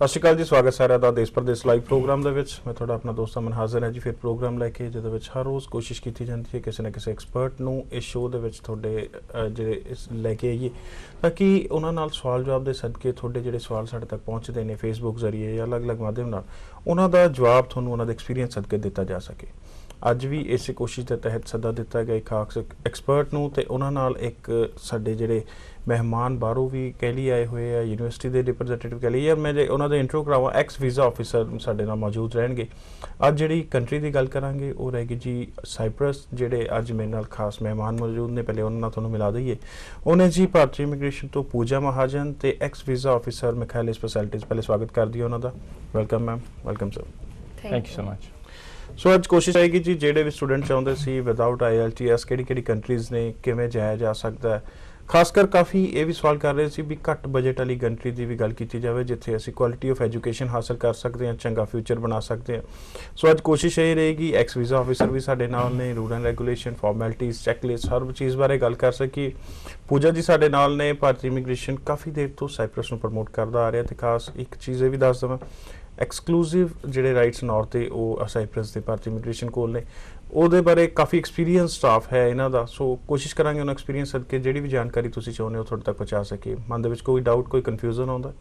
ਸਤਿ ਸ਼੍ਰੀ ਅਕਾਲ ਜੀ, ਸਵਾਗਤ ਸਾਰਿਆਂ ਦਾ ਦੇਸ਼ ਪ੍ਰਦੇਸ਼ ਲਾਈਵ ਪ੍ਰੋਗਰਾਮ ਦੇ ਵਿੱਚ। ਮੈਂ ਤੁਹਾਡਾ ਆਪਣਾ ਦੋਸਤ ਅਮਨ ਹਾਜ਼ਰ ਹਾਂ ਜੀ ਫਿਰ ਪ੍ਰੋਗਰਾਮ ਲੈ ਕੇ, ਜਿਹਦੇ ਵਿੱਚ ਹਰ ਰੋਜ਼ ਕੋਸ਼ਿਸ਼ ਕੀਤੀ ਜਾਂਦੀ ਹੈ ਕਿਸੇ ਨਾ ਕਿਸੇ ਐਕਸਪਰਟ ਨੂੰ ਇਸ ਸ਼ੋਅ ਦੇ ਵਿੱਚ ਤੁਹਾਡੇ ਜਿਹੜੇ ਇਸ ਲੈ ਕੇ ਆਈਏ, ਤਾਂ ਕਿ ਉਹਨਾਂ ਨਾਲ ਸਵਾਲ ਜਵਾਬ ਦੇ ਸਦਕੇ ਤੁਹਾਡੇ ਜਿਹੜੇ ਸਵਾਲ ਸਾਡੇ ਤੱਕ ਪਹੁੰਚਦੇ ਨੇ ਫੇਸਬੁੱਕ ਜ਼ਰੀਏ ਜਾਂ ਅਲੱਗ-ਅਲੱਗ ਮਾਧਿਅਮ ਨਾਲ, ਉਹਨਾਂ ਦਾ ਜਵਾਬ ਤੁਹਾਨੂੰ ਉਹਨਾਂ ਦੇ ਐਕਸਪੀਰੀਅੰਸ ਸਦਕੇ ਦਿੱਤਾ ਜਾ ਸਕੇ। ਅੱਜ ਵੀ ਇਸੇ ਕੋਸ਼ਿਸ਼ ਦੇ ਤਹਿਤ ਸੱਦਾ ਦਿੱਤਾ ਗਿਆ ਇੱਕ ਖਾਸ ਐਕਸਪਰਟ ਨੂੰ, ਤੇ ਉਹਨਾਂ ਨਾਲ ਇੱਕ ਸਾਡੇ ਜਿਹੜੇ ਮਹਿਮਾਨ ਬਾਹਰੋਂ ਵੀ ਕਹਿ ਲਈ ਆਏ ਹੋਏ ਆ, ਯੂਨੀਵਰਸਿਟੀ ਦੇ ਰਿਪਰੈਜ਼ੈਂਟੇਟਿਵ ਕਹਿ ਲਈ, ਜਾਂ ਮੈਂ ਜੇ ਉਹਨਾਂ ਦਾ ਇੰਟਰੋ ਕਰਾਵਾਂ, ਐਕਸ ਵੀਜ਼ਾ ਆਫਿਸਰ ਸਾਡੇ ਨਾਲ ਮੌਜੂਦ ਰਹਿਣਗੇ। ਅੱਜ ਜਿਹੜੀ ਕੰਟਰੀ ਦੀ ਗੱਲ ਕਰਾਂਗੇ ਉਹ ਰਹੇਗੀ ਜੀ ਸਾਈਪਰਸ। ਜਿਹੜੇ ਅੱਜ ਮੇਰੇ ਨਾਲ ਖਾਸ ਮਹਿਮਾਨ ਮੌਜੂਦ ਨੇ, ਪਹਿਲੇ ਉਹਨਾਂ ਨਾਲ ਤੁਹਾਨੂੰ ਮਿਲਾ ਦਈਏ। ਉਹਨੇ ਜੀ ਭਾਰਤੀ ਇਮੀਗ੍ਰੇਸ਼ਨ ਤੋਂ ਪੂਜਾ ਮਹਾਜਨ ਤੇ ex visa officer Mikhail specialities. ਪਹਿਲੇ ਸਵਾਗਤ ਕਰਦੀ ਹਾਂ ਉਹਨਾਂ ਦਾ। Welcome ma'am. Welcome sir. Thank you so much. So ਅੱਜ ਕੋਸ਼ਿਸ਼ ਆਏਗੀ ਜੀ ਜਿਹੜੇ ਵੀ ਸਟੂਡੈਂਟ ਚਾਹੁੰਦੇ ਸੀ ਵਿਦਆਊਟ IELTS ਕਿਹੜੀ ਕੰਟਰੀਜ਼ ਨੇ, ਕਿਵੇਂ ਜਾਇਆ ਜਾ ਸਕਦਾ ਹੈ। ਖਾਸ ਕਰ ਕਾਫੀ ਇਹ ਵੀ ਸਵਾਲ ਕਰ ਰਹੇ ਸੀ ਵੀ ਘੱਟ ਬਜਟ ਵਾਲੀ ਕੰਟਰੀ ਦੀ ਵੀ ਗੱਲ ਕੀਤੀ ਜਾਵੇ, ਜਿੱਥੇ ਅਸੀਂ ਕੁਆਲਿਟੀ ਆਫ ਐਜੂਕੇਸ਼ਨ ਹਾਸਲ ਕਰ ਸਕਦੇ ਹਾਂ, ਚੰਗਾ ਫਿਊਚਰ ਬਣਾ ਸਕਦੇ ਹਾਂ। ਸੋ ਅੱਜ ਕੋਸ਼ਿਸ਼ ਇਹ ਰਹੇਗੀ ਐਕਸ ਵੀਜ਼ਾ ਆਫਿਸਰ ਵੀ ਸਾਡੇ ਨਾਲ ਨੇ, rule and regulation, formalities, checklist, ਹਰ ਚੀਜ਼ ਬਾਰੇ ਗੱਲ ਕਰ ਸਕੀਏ। ਪੂਜਾ ਜੀ ਸਾਡੇ ਨਾਲ ਨੇ। ਭਾਰਤੀ ਇਮੀਗ੍ਰੇਸ਼ਨ ਕਾਫੀ ਦੇਰ ਤੋਂ ਸਾਈਪਰਸ ਨੂੰ ਪ੍ਰਮੋਟ ਕਰਦਾ ਆ ਰਿਹਾ, ਤੇ ਖਾਸ ਇੱਕ ਚੀਜ਼ ਇਹ ਵੀ ਦੱਸ ਦੇਵਾਂ, ਐਕਸਕਲੂਸਿਵ ਜਿਹੜੇ ਰਾਈਟਸ ਨੌਰਥ ਦੇ ਉਹ ਸਾਈਪਰਸ ਦੇ ਭਾਰਤੀ ਇਮੀਗ੍ਰੇਸ਼ਨ ਕੋਲ ਨੇ। ਉਹਦੇ ਬਾਰੇ ਕਾਫੀ ਐਕਸਪੀਰੀਅੰਸ ਸਟਾਫ ਹੈ ਇਹਨਾਂ ਦਾ। ਸੋ ਕੋਸ਼ਿਸ਼ ਕਰਾਂਗੇ ਉਹਨਾਂ ਐਕਸਪੀਰੀਅੰਸ ਸਦਕੇ ਜਿਹੜੀ ਵੀ ਜਾਣਕਾਰੀ ਤੁਸੀਂ ਚਾਹੁੰਦੇ ਹੋ ਤੁਹਾਡੇ ਤੱਕ ਪਹੁੰਚਾ ਸਕੀਏ। ਮਨ ਦੇ ਵਿੱਚ ਕੋਈ ਡਾਊਟ, ਕੋਈ ਕਨਫਿਊਜ਼ਨ ਆਉਂਦਾ,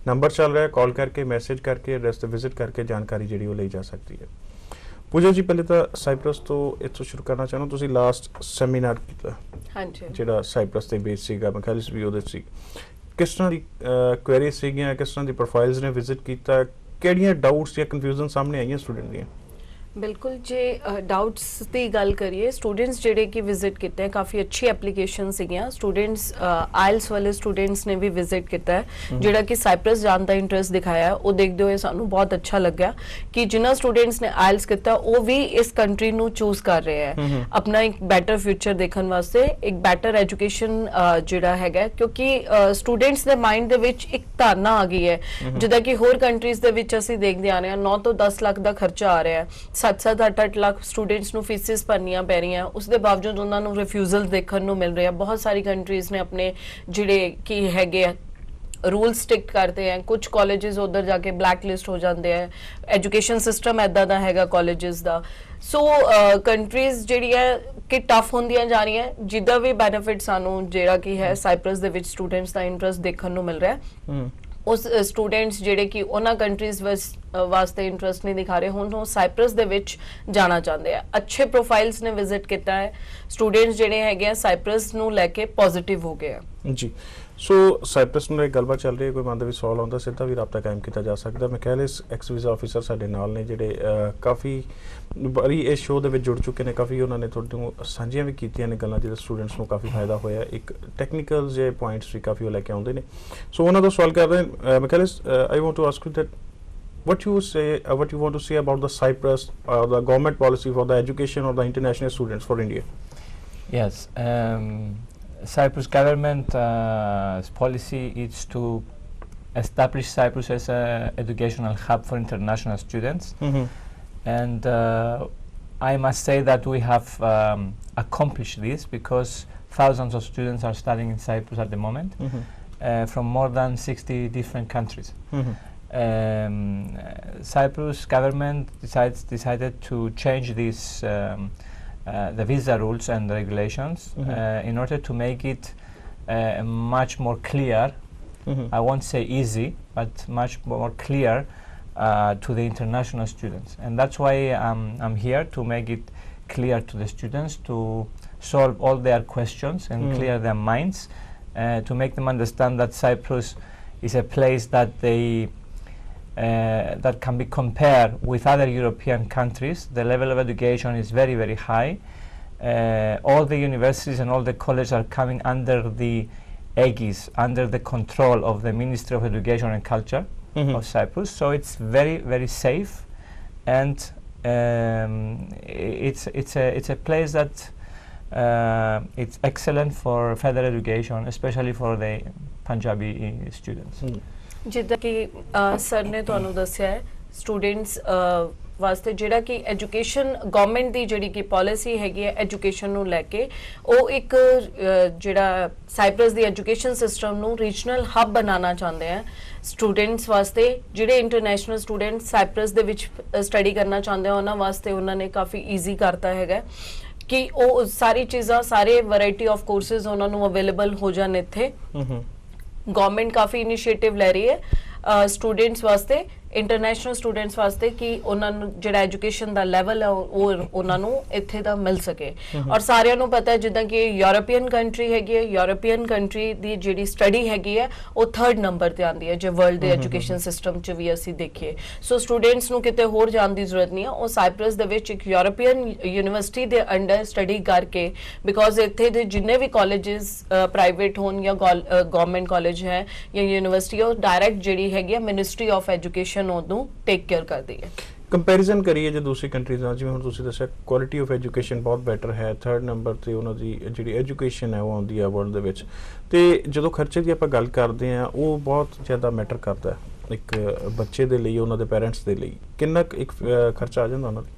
ਨੰਬਰ ਚੱਲ ਰਿਹਾ, ਕਾਲ ਕਰਕੇ, ਮੈਸੇਜ ਕਰਕੇ, ਐਡਰੈਸ ਤੇ ਵਿਜ਼ਿਟ ਕਰਕੇ ਜਾਣਕਾਰੀ ਜਿਹੜੀ ਉਹ ਲਈ ਜਾ ਸਕਦੀ ਹੈ। ਪੂਜਾ ਜੀ, ਪਹਿਲੇ ਤਾਂ ਸਾਈਪਰਸ ਤੋਂ ਇੱਥੋਂ ਸ਼ੁਰੂ ਕਰਨਾ ਚਾਹੁੰਦਾ। ਤੁਸੀਂ ਲਾਸਟ ਸੈਮੀਨਾਰ ਕੀਤਾ, ਹਾਂਜੀ, ਜਿਹੜਾ ਸਾਈਪਰਸ ਤੇ ਬੇਸ ਸੀਗਾ, ਮਿਖਾਇਲ ਵੀ ਉਹਦੇ ਸੀ। ਕਿਸ ਤਰ੍ਹਾਂ ਦੀ ਕੁਐਰੀਜ਼ ਸੀਗੀਆਂ, ਕਿਸ ਤਰ੍ਹਾਂ ਦੀ ਪ੍ਰੋਫਾਈਲਸ ਨੇ ਵਿਜ਼ਿਟ ਕੀਤਾ, ਕਿਹੜੀਆਂ ਡਾਊਟਸ ਜਾਂ ਕਨਫਿਊਜ਼ਨ ਸਾਹਮਣੇ ਆਈਆਂ ਸਟੂਡੈਂਟ ਦੀਆਂ? बिल्कुल जे डाउट्स की गल करिए, स्टूडेंट्स जेडे कि विजिट किते हैं, काफ़ी अच्छी एप्लीकेशन सीगियां। स्टूडेंट्स आइल्स वाले स्टूडेंट्स ने भी विजिट किया है, जेड़ा कि साइप्रस जान दा इंटरेस्ट दिखाया है। वो देखते हुए सानू बहुत अच्छा लग्या कि जिन्होंने स्टूडेंट्स ने आइल्स किया वो भी इस कंट्री नू चूज कर रहे हैं अपना एक बैटर फ्यूचर देखने वास्ते, एक बैटर एजुकेशन जेड़ा हैगा। क्योंकि स्टूडेंट्स दे माइंड दे विच एक धारणा आ गई है, जिदा कि होर कंट्रीज दे विच असीं देखदे आ रहे हैं 9 ਤੋਂ 10 ਲੱਖ ਦਾ खर्चा आ रहा है, 7-7 8-8 ਲੱਖ स्टूडेंट्स ਨੂੰ फीसिस भरनियां पै रही हैं। उसके बावजूद उन्होंने रिफ्यूजल देखने ਨੂੰ मिल रहे हैं। बहुत सारी कंट्रीज ने अपने जिहड़े कि हैगे रूल स्टिक करते हैं, कुछ कॉलेजेस उधर जाके ब्लैक लिस्ट हो जाते हैं। एजुकेशन सिस्टम ऐदा दा हैगा कॉलेजेस दा। सो कंट्रीज जिहड़ी है कि टफ होंदियां जा रही हैं, जिदा भी बेनिफिट सानू जिहड़ा कि है साइप्रस दे विच स्टूडेंट्स दा इंटरेस्ट देखने ਨੂੰ मिल रहा है। उस स्टूडेंट्स जिहड़े कि उन्हां कंट्रीज वास्ते इंटरेस्ट नहीं दिखा रहे, हुण साइप्रस दे विच जाना चाहते हैं। अच्छे प्रोफाइल्स ने विजिट किया है, स्टूडेंट्स जिहड़े हैगे साइप्रस नूं लैके पॉजिटिव हो गए हैं जी। सो साइप्रस ਨੂੰ ਇੱਕ ਗੱਲਬਾਤ ਚੱਲ ਰਹੀ ਹੈ, ਕੋਈ ਮਨ ਦੇ ਵਿੱਚ ਸਵਾਲ ਆਉਂਦਾ ਸਿੱਧਾ ਵੀ ਰਾਬਤਾ ਕਾਇਮ ਕੀਤਾ ਜਾ ਸਕਦਾ। ਮਿਖਾਇਲ ਐਕਸ ਵੀਜ਼ਾ ਆਫਿਸਰ ਸਾਡੇ ਨਾਲ ਨੇ, ਜਿਹੜੇ ਕਾਫੀ ਵਾਰੀ ਇਸ ਸ਼ੋਅ ਦੇ ਵਿੱਚ ਜੁੜ ਚੁੱਕੇ ਨੇ। ਕਾਫੀ ਉਹਨਾਂ ਨੇ ਤੁਹਾਡੇ ਨੂੰ ਸਾਂਝੀਆਂ ਵੀ ਕੀਤੀਆਂ ਨੇ ਗੱਲਾਂ, ਜਿਹਦੇ ਸਟੂਡੈਂਟਸ ਨੂੰ ਕਾਫੀ ਫਾਇਦਾ ਹੋਇਆ। ਇੱਕ ਟੈਕਨੀਕਲ ਜਿਹੇ ਪੁਆਇੰਟਸ ਵੀ ਕਾਫੀ ਉਹ ਲੈ ਕੇ ਆਉਂਦੇ ਨੇ। ਸੋ ਉਹਨਾਂ ਤੋਂ ਸਵਾਲ ਕਰ ਰਹੇ Mikhail, I want to ask you that what you want to say about the Cyprus, the government policy for the education of the international students for India? Yes, Cyprus government policy is to establish Cyprus as an educational hub for international students, and I must say that we have accomplished this because thousands of students are studying in Cyprus at the moment, from more than 60 different countries. Cyprus government decided to change this the visa rules and regulations in order to make it much more clear. I won't say easy, but much more clear to the international students, and that's why I'm here to make it clear to the students, to solve all their questions and clear their minds, to make them understand that Cyprus is a place that that can be compared with other European countries. The level of education is very, very high. All the universities and all the colleges are coming under the aegis, under the control of the Ministry of Education and Culture of Cyprus. So it's very, very safe, and it's a place that it's excellent for further education, especially for the Punjabi students. जिद्दां कि sir ने तुहानूं दस्सिया है, students ਵਾਸਤੇ ਜਿਹੜਾ ਕਿ education government ਦੀ ਜਿਹੜੀ ਕਿ policy ਹੈਗੀ ਹੈ ਐਜੂਕੇਸ਼ਨ ਨੂੰ ਲੈ ਕੇ, ਉਹ ਇੱਕ ਜਿਹੜਾ ਸਾਈਪਰਸ ਦੀ ਐਜੂਕੇਸ਼ਨ ਸਿਸਟਮ ਨੂੰ ਰੀਜਨਲ ਹੱਬ ਬਣਾਉਣਾ ਚਾਹੁੰਦੇ ਆ ਸਟੂਡੈਂਟਸ ਵਾਸਤੇ। ਜਿਹੜੇ ਇੰਟਰਨੈਸ਼ਨਲ ਸਟੂਡੈਂਟ ਸਾਈਪਰਸ ਦੇ ਵਿੱਚ ਸਟੱਡੀ ਕਰਨਾ ਚਾਹੁੰਦੇ ਆ ਉਹਨਾਂ ਵਾਸਤੇ ਉਹਨਾਂ ਨੇ ਕਾਫੀ ਈਜ਼ੀ ਕਰਤਾ ਹੈਗਾ ਕਿ ਉਹ ਸਾਰੀ ਚੀਜ਼ਾਂ, ਸਾਰੇ ਵੈਰਾਈਟੀ ਆਫ ਕੋਰਸਿਸ ਉਹਨਾਂ ਨੂੰ ਅਵੇਲੇਬਲ ਹੋ ਜਾਣ ਇੱਥੇ। ਗਵਰਨਮੈਂਟ ਕਾਫੀ ਇਨੀਸ਼ੀਏਟਿਵ ਲੈ ਰਹੀ ਹੈ ਸਟੂਡੈਂਟਸ ਵਾਸਤੇ, ਇੰਟਰਨੈਸ਼ਨਲ ਸਟੂਡੈਂਟਸ ਵਾਸਤੇ ਕਿ ਉਹਨਾਂ ਨੂੰ ਜਿਹੜਾ ਐਜੂਕੇਸ਼ਨ ਦਾ ਲੈਵਲ ਹੈ ਉਹ ਉਹਨਾਂ ਨੂੰ ਇੱਥੇ ਦਾ ਮਿਲ ਸਕੇ। ਔਰ ਸਾਰਿਆਂ ਨੂੰ ਪਤਾ ਹੈ ਜਿੱਦਾਂ ਕਿ ਯੂਰੋਪੀਅਨ ਕੰਟਰੀ ਹੈਗੀ ਹੈ, ਯੂਰੋਪੀਅਨ ਕੰਟਰੀ ਦੀ ਜਿਹੜੀ ਸਟੱਡੀ ਹੈਗੀ ਹੈ ਉਹ 3rd ਨੰਬਰ ਤੇ ਆਉਂਦੀ ਹੈ ਜੇ ਵਰਲਡ ਦੇ ਐਜੂਕੇਸ਼ਨ ਸਿਸਟਮ 'ਚ ਵੀ ਅਸੀਂ ਦੇਖੀਏ। ਸੋ ਸਟੂਡੈਂਟਸ ਨੂੰ ਕਿਤੇ ਹੋਰ ਜਾਣ ਦੀ ਜ਼ਰੂਰਤ ਨਹੀਂ ਹੈ, ਉਹ ਸਾਈਪਰਸ ਦੇ ਵਿੱਚ ਇੱਕ ਯੂਰੋਪੀਅਨ ਯੂਨੀਵਰਸਿਟੀ ਦੇ ਅੰਡਰ ਸਟੱਡੀ ਕਰਕੇ, ਬਿਕੋਜ਼ ਇੱਥੇ ਦੇ ਜਿੰਨੇ ਵੀ ਕਾਲਜਸ ਪ੍ਰਾਈਵੇਟ ਹੋਣ ਜਾਂ ਗਵਰਨਮੈਂਟ ਕਾਲਜ ਹੈ ਜਾਂ ਯੂਨੀਵਰਸਿਟੀ, ਉਹ ਡਾਇਰੈਕਟ ਜਿਹੜੀ ਹੈਗੀ ਹੈ ਮਿਨਿਸਟਰੀ ਆਫ ਐਜੂਕੇਸ਼ਨ ਉਹਨੂੰ ਟੇਕ ਕੇਅਰ ਕਰਦੀ ਹੈ। ਕੰਪੈਰੀਜ਼ਨ ਕਰੀਏ ਜੇ ਦੂਸਰੀ ਕੰਟਰੀਜ਼ ਨਾਲ, ਜਿਵੇਂ ਹੁਣ ਤੁਸੀਂ ਦੱਸਿਆ ਕੁਆਲਿਟੀ ਆਫ ਐਜੂਕੇਸ਼ਨ ਬਹੁਤ ਬੈਟਰ ਹੈ, 3rd ਨੰਬਰ ਤੇ ਉਹਨਾਂ ਦੀ ਜਿਹੜੀ ਐਜੂਕੇਸ਼ਨ ਹੈ ਉਹ ਆਉਂਦੀ ਹੈ ਵਰਲਡ ਦੇ ਵਿੱਚ, ਤੇ ਜਦੋਂ ਖਰਚੇ ਦੀ ਆਪਾਂ ਗੱਲ ਕਰਦੇ ਹਾਂ ਉਹ ਬਹੁਤ ਜ਼ਿਆਦਾ ਮੈਟਰ ਕਰਦਾ ਹੈ ਇੱਕ ਬੱਚੇ ਦੇ ਲਈ, ਉਹਨਾਂ ਦੇ ਪੇਰੈਂਟਸ ਦੇ ਲਈ ਕਿੰਨਾ ਇੱਕ ਖਰਚਾ ਆ ਜਾਂਦਾ ਉਹਨਾਂ ਦਾ।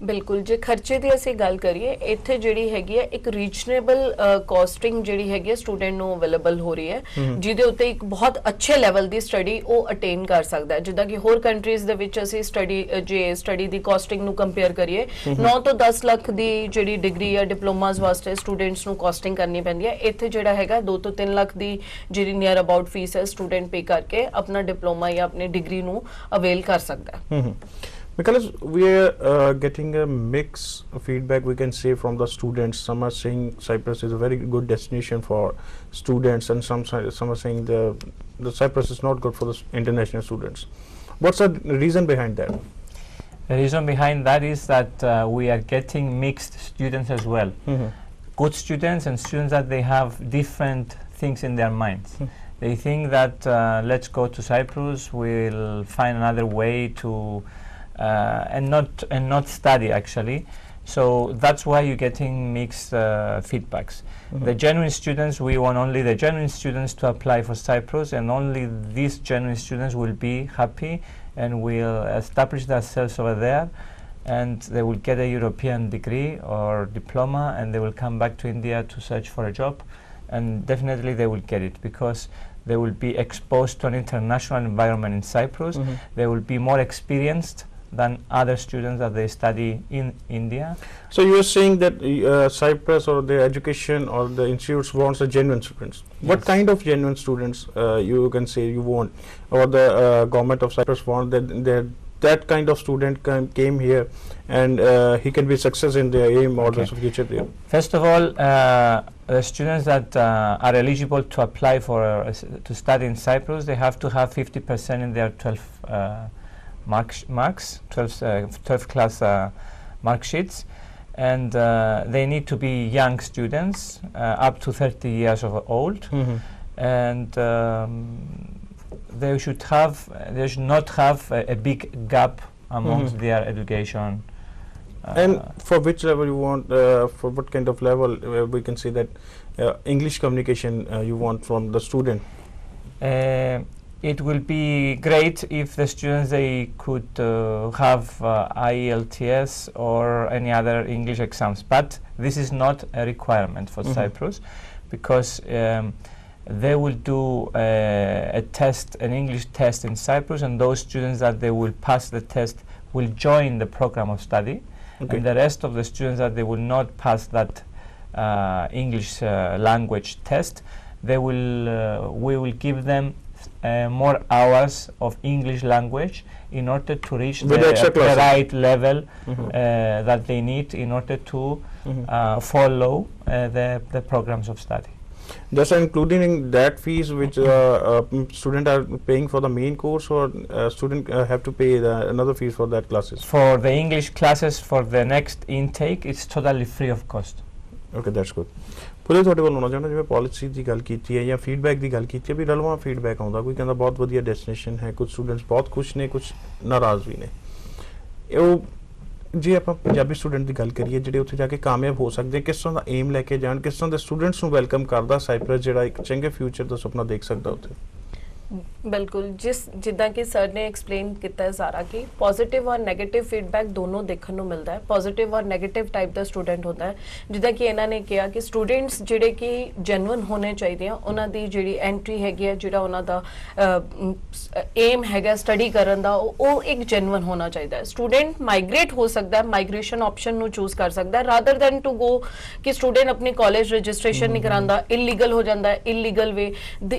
ਬਿਲਕੁਲ, ਜੇ ਖਰਚੇ ਦੀ ਅਸੀਂ ਗੱਲ ਕਰੀਏ ਇੱਥੇ ਜਿਹੜੀ ਹੈਗੀ ਹੈ ਇੱਕ ਰੀਜਨੇਬਲ ਕਾਸਟਿੰਗ ਜਿਹੜੀ ਹੈਗੀ ਹੈ ਸਟੂਡੈਂਟ ਨੂੰ ਅਵੇਲੇਬਲ ਹੋ ਰਹੀ ਹੈ, ਜਿਹਦੇ ਉੱਤੇ ਇੱਕ ਬਹੁਤ ਅੱਛੇ ਲੈਵਲ ਦੀ ਸਟੱਡੀ ਉਹ ਅਟੇਨ ਕਰ ਸਕਦਾ ਹੈ। ਜਿੱਦਾਂ ਕਿ ਹੋਰ ਕੰਟਰੀਜ਼ ਦੇ ਵਿੱਚ ਅਸੀਂ ਸਟੱਡੀ ਦੀ ਕਾਸਟਿੰਗ ਨੂੰ ਕੰਪੇਅਰ ਕਰੀਏ, 9 ਤੋਂ 10 ਲੱਖ ਦੀ ਜਿਹੜੀ ਡਿਗਰੀ ਜਾਂ ਡਿਪਲੋਮਾਸ ਵਾਸਤੇ ਸਟੂਡੈਂਟਸ ਨੂੰ ਕਾਸਟਿੰਗ ਕਰਨੀ ਪੈਂਦੀ ਹੈ। ਇੱਥੇ ਜਿਹੜਾ ਹੈਗਾ 2 ਤੋਂ 3 ਲੱਖ ਦੀ ਜਿਹੜੀ ਨੀਅਰ ਅਬਾਊਟ ਫੀਸ ਹੈ ਸਟੂਡੈਂਟ ਪੇ ਕਰਕੇ ਆਪਣਾ ਡਿਪਲੋਮਾ ਜਾਂ ਆਪਣੀ ਡਿਗਰੀ ਨੂੰ ਅਵੇਲ ਕਰ ਸਕਦਾ ਹੈ। Because we are getting a mixed feedback, we can say, from the students. Some are saying Cyprus is a very good destination for students, and some are saying the Cyprus is not good for the international students. What's the reason behind that? The reason behind that is that we are getting mixed students as well. Good students and students that they have different things in their minds. They think that let's go to Cyprus, we'll find another way to and not study actually. So that's why you're getting mixed feedbacks. The genuine students, we want only the genuine students to apply for Cyprus, and only these genuine students will be happy and will establish themselves over there, and they will get a European degree or diploma, and they will come back to India to search for a job, and definitely they will get it because they will be exposed to an international environment in Cyprus. They will be more experienced than other students that they study in India. So you are saying that Cyprus or the education or the institutes wants a genuine students. Yes. What kind of genuine students you can say you want, or the government of Cyprus want that kind of student came here and he can be success in their aim or the future there? First of all, the students that are eligible to apply for to study in Cyprus, they have to have 50% in their 12th class mark sheets, and they need to be young students up to 30 years of old, and they should not have a big gap amongst their education. And for which level you want, for what kind of level we can say that English communication you want from the student? It will be great if the students they could have IELTS or any other English exams, but this is not a requirement for Cyprus, because they will do a test, an English test in Cyprus, and those students that they will pass the test will join the program of study, and the rest of the students that they will not pass that English language test, we will give them more hours of English language in order to reach the right level that they need in order to follow the programs of study. Just including that fees which students are paying for the main course, or student have to pay another fees for that classes? For the English classes for the next intake, it's totally free of cost. Okay, that's good. ਪੁਰੇ ਤੁਹਾਡੇ ਵੱਲ ਹੋਣਾ ਚਾਹੁੰਦਾ, ਜਿਵੇਂ policy ਦੀ ਗੱਲ ਕੀਤੀ ਹੈ ਜਾਂ ਫੀਡਬੈਕ ਦੀ ਗੱਲ ਕੀਤੀ ਹੈ, ਵੀ ਰਲਵਾਂ ਫੀਡਬੈਕ ਆਉਂਦਾ, ਕੋਈ ਕਹਿੰਦਾ ਬਹੁਤ ਵਧੀਆ ਡੈਸਟੀਨੇਸ਼ਨ ਹੈ, ਕੁਝ ਸਟੂਡੈਂਟਸ ਬਹੁਤ ਖੁਸ਼ ਨੇ, ਕੁਝ ਨਾਰਾਜ਼ ਵੀ ਨੇ। ਉਹ ਜੇ ਆਪਾਂ ਪੰਜਾਬੀ ਸਟੂਡੈਂਟ ਦੀ ਗੱਲ ਕਰੀਏ ਜਿਹੜੇ ਉੱਥੇ ਜਾ ਕੇ ਕਾਮਯਾਬ ਹੋ ਸਕਦੇ, ਕਿਸ ਤਰ੍ਹਾਂ ਦਾ ਏਮ ਲੈ ਕੇ ਜਾਣ, ਕਿਸ ਤਰ੍ਹਾਂ ਦੇ ਸਟੂਡੈਂਟਸ ਨੂੰ ਵੈਲਕਮ ਕਰਦਾ ਸਾਈਪਰਸ, ਜਿਹੜਾ ਇੱਕ ਚੰਗੇ ਫਿਊਚਰ ਦਾ ਸੁਪਨਾ ਦੇਖ ਸਕਦਾ ਉੱਥੇ? बिल्कुल जिद्दां कि सर ने एक्सप्लेन किया है सारा कि पॉजिटिव और नैगेटिव फीडबैक दोनों देखने को मिलता है। पॉजिटिव और नैगेटिव टाइप का स्टूडेंट होता है, जिद्दां कि इन्होंने कहा कि स्टूडेंट्स जिहड़े कि जेन्युइन होने चाहिए, उन्हां दी जिहड़ी एंट्री हैगी है, जिहड़ा उन्हां दा एम हैगा स्टडी करन दा, ਉਹ एक जेन्युइन होना चाहिए। स्टूडेंट माइग्रेट हो सकता है, माइग्रेशन ऑप्शन ਨੂੰ चूज कर सकता है, रादर दैन टू गो कि स्टूडेंट अपनी कॉलेज रजिस्ट्रेशन नहीं करांदा, इलीगल हो जाता है, इलीगल वे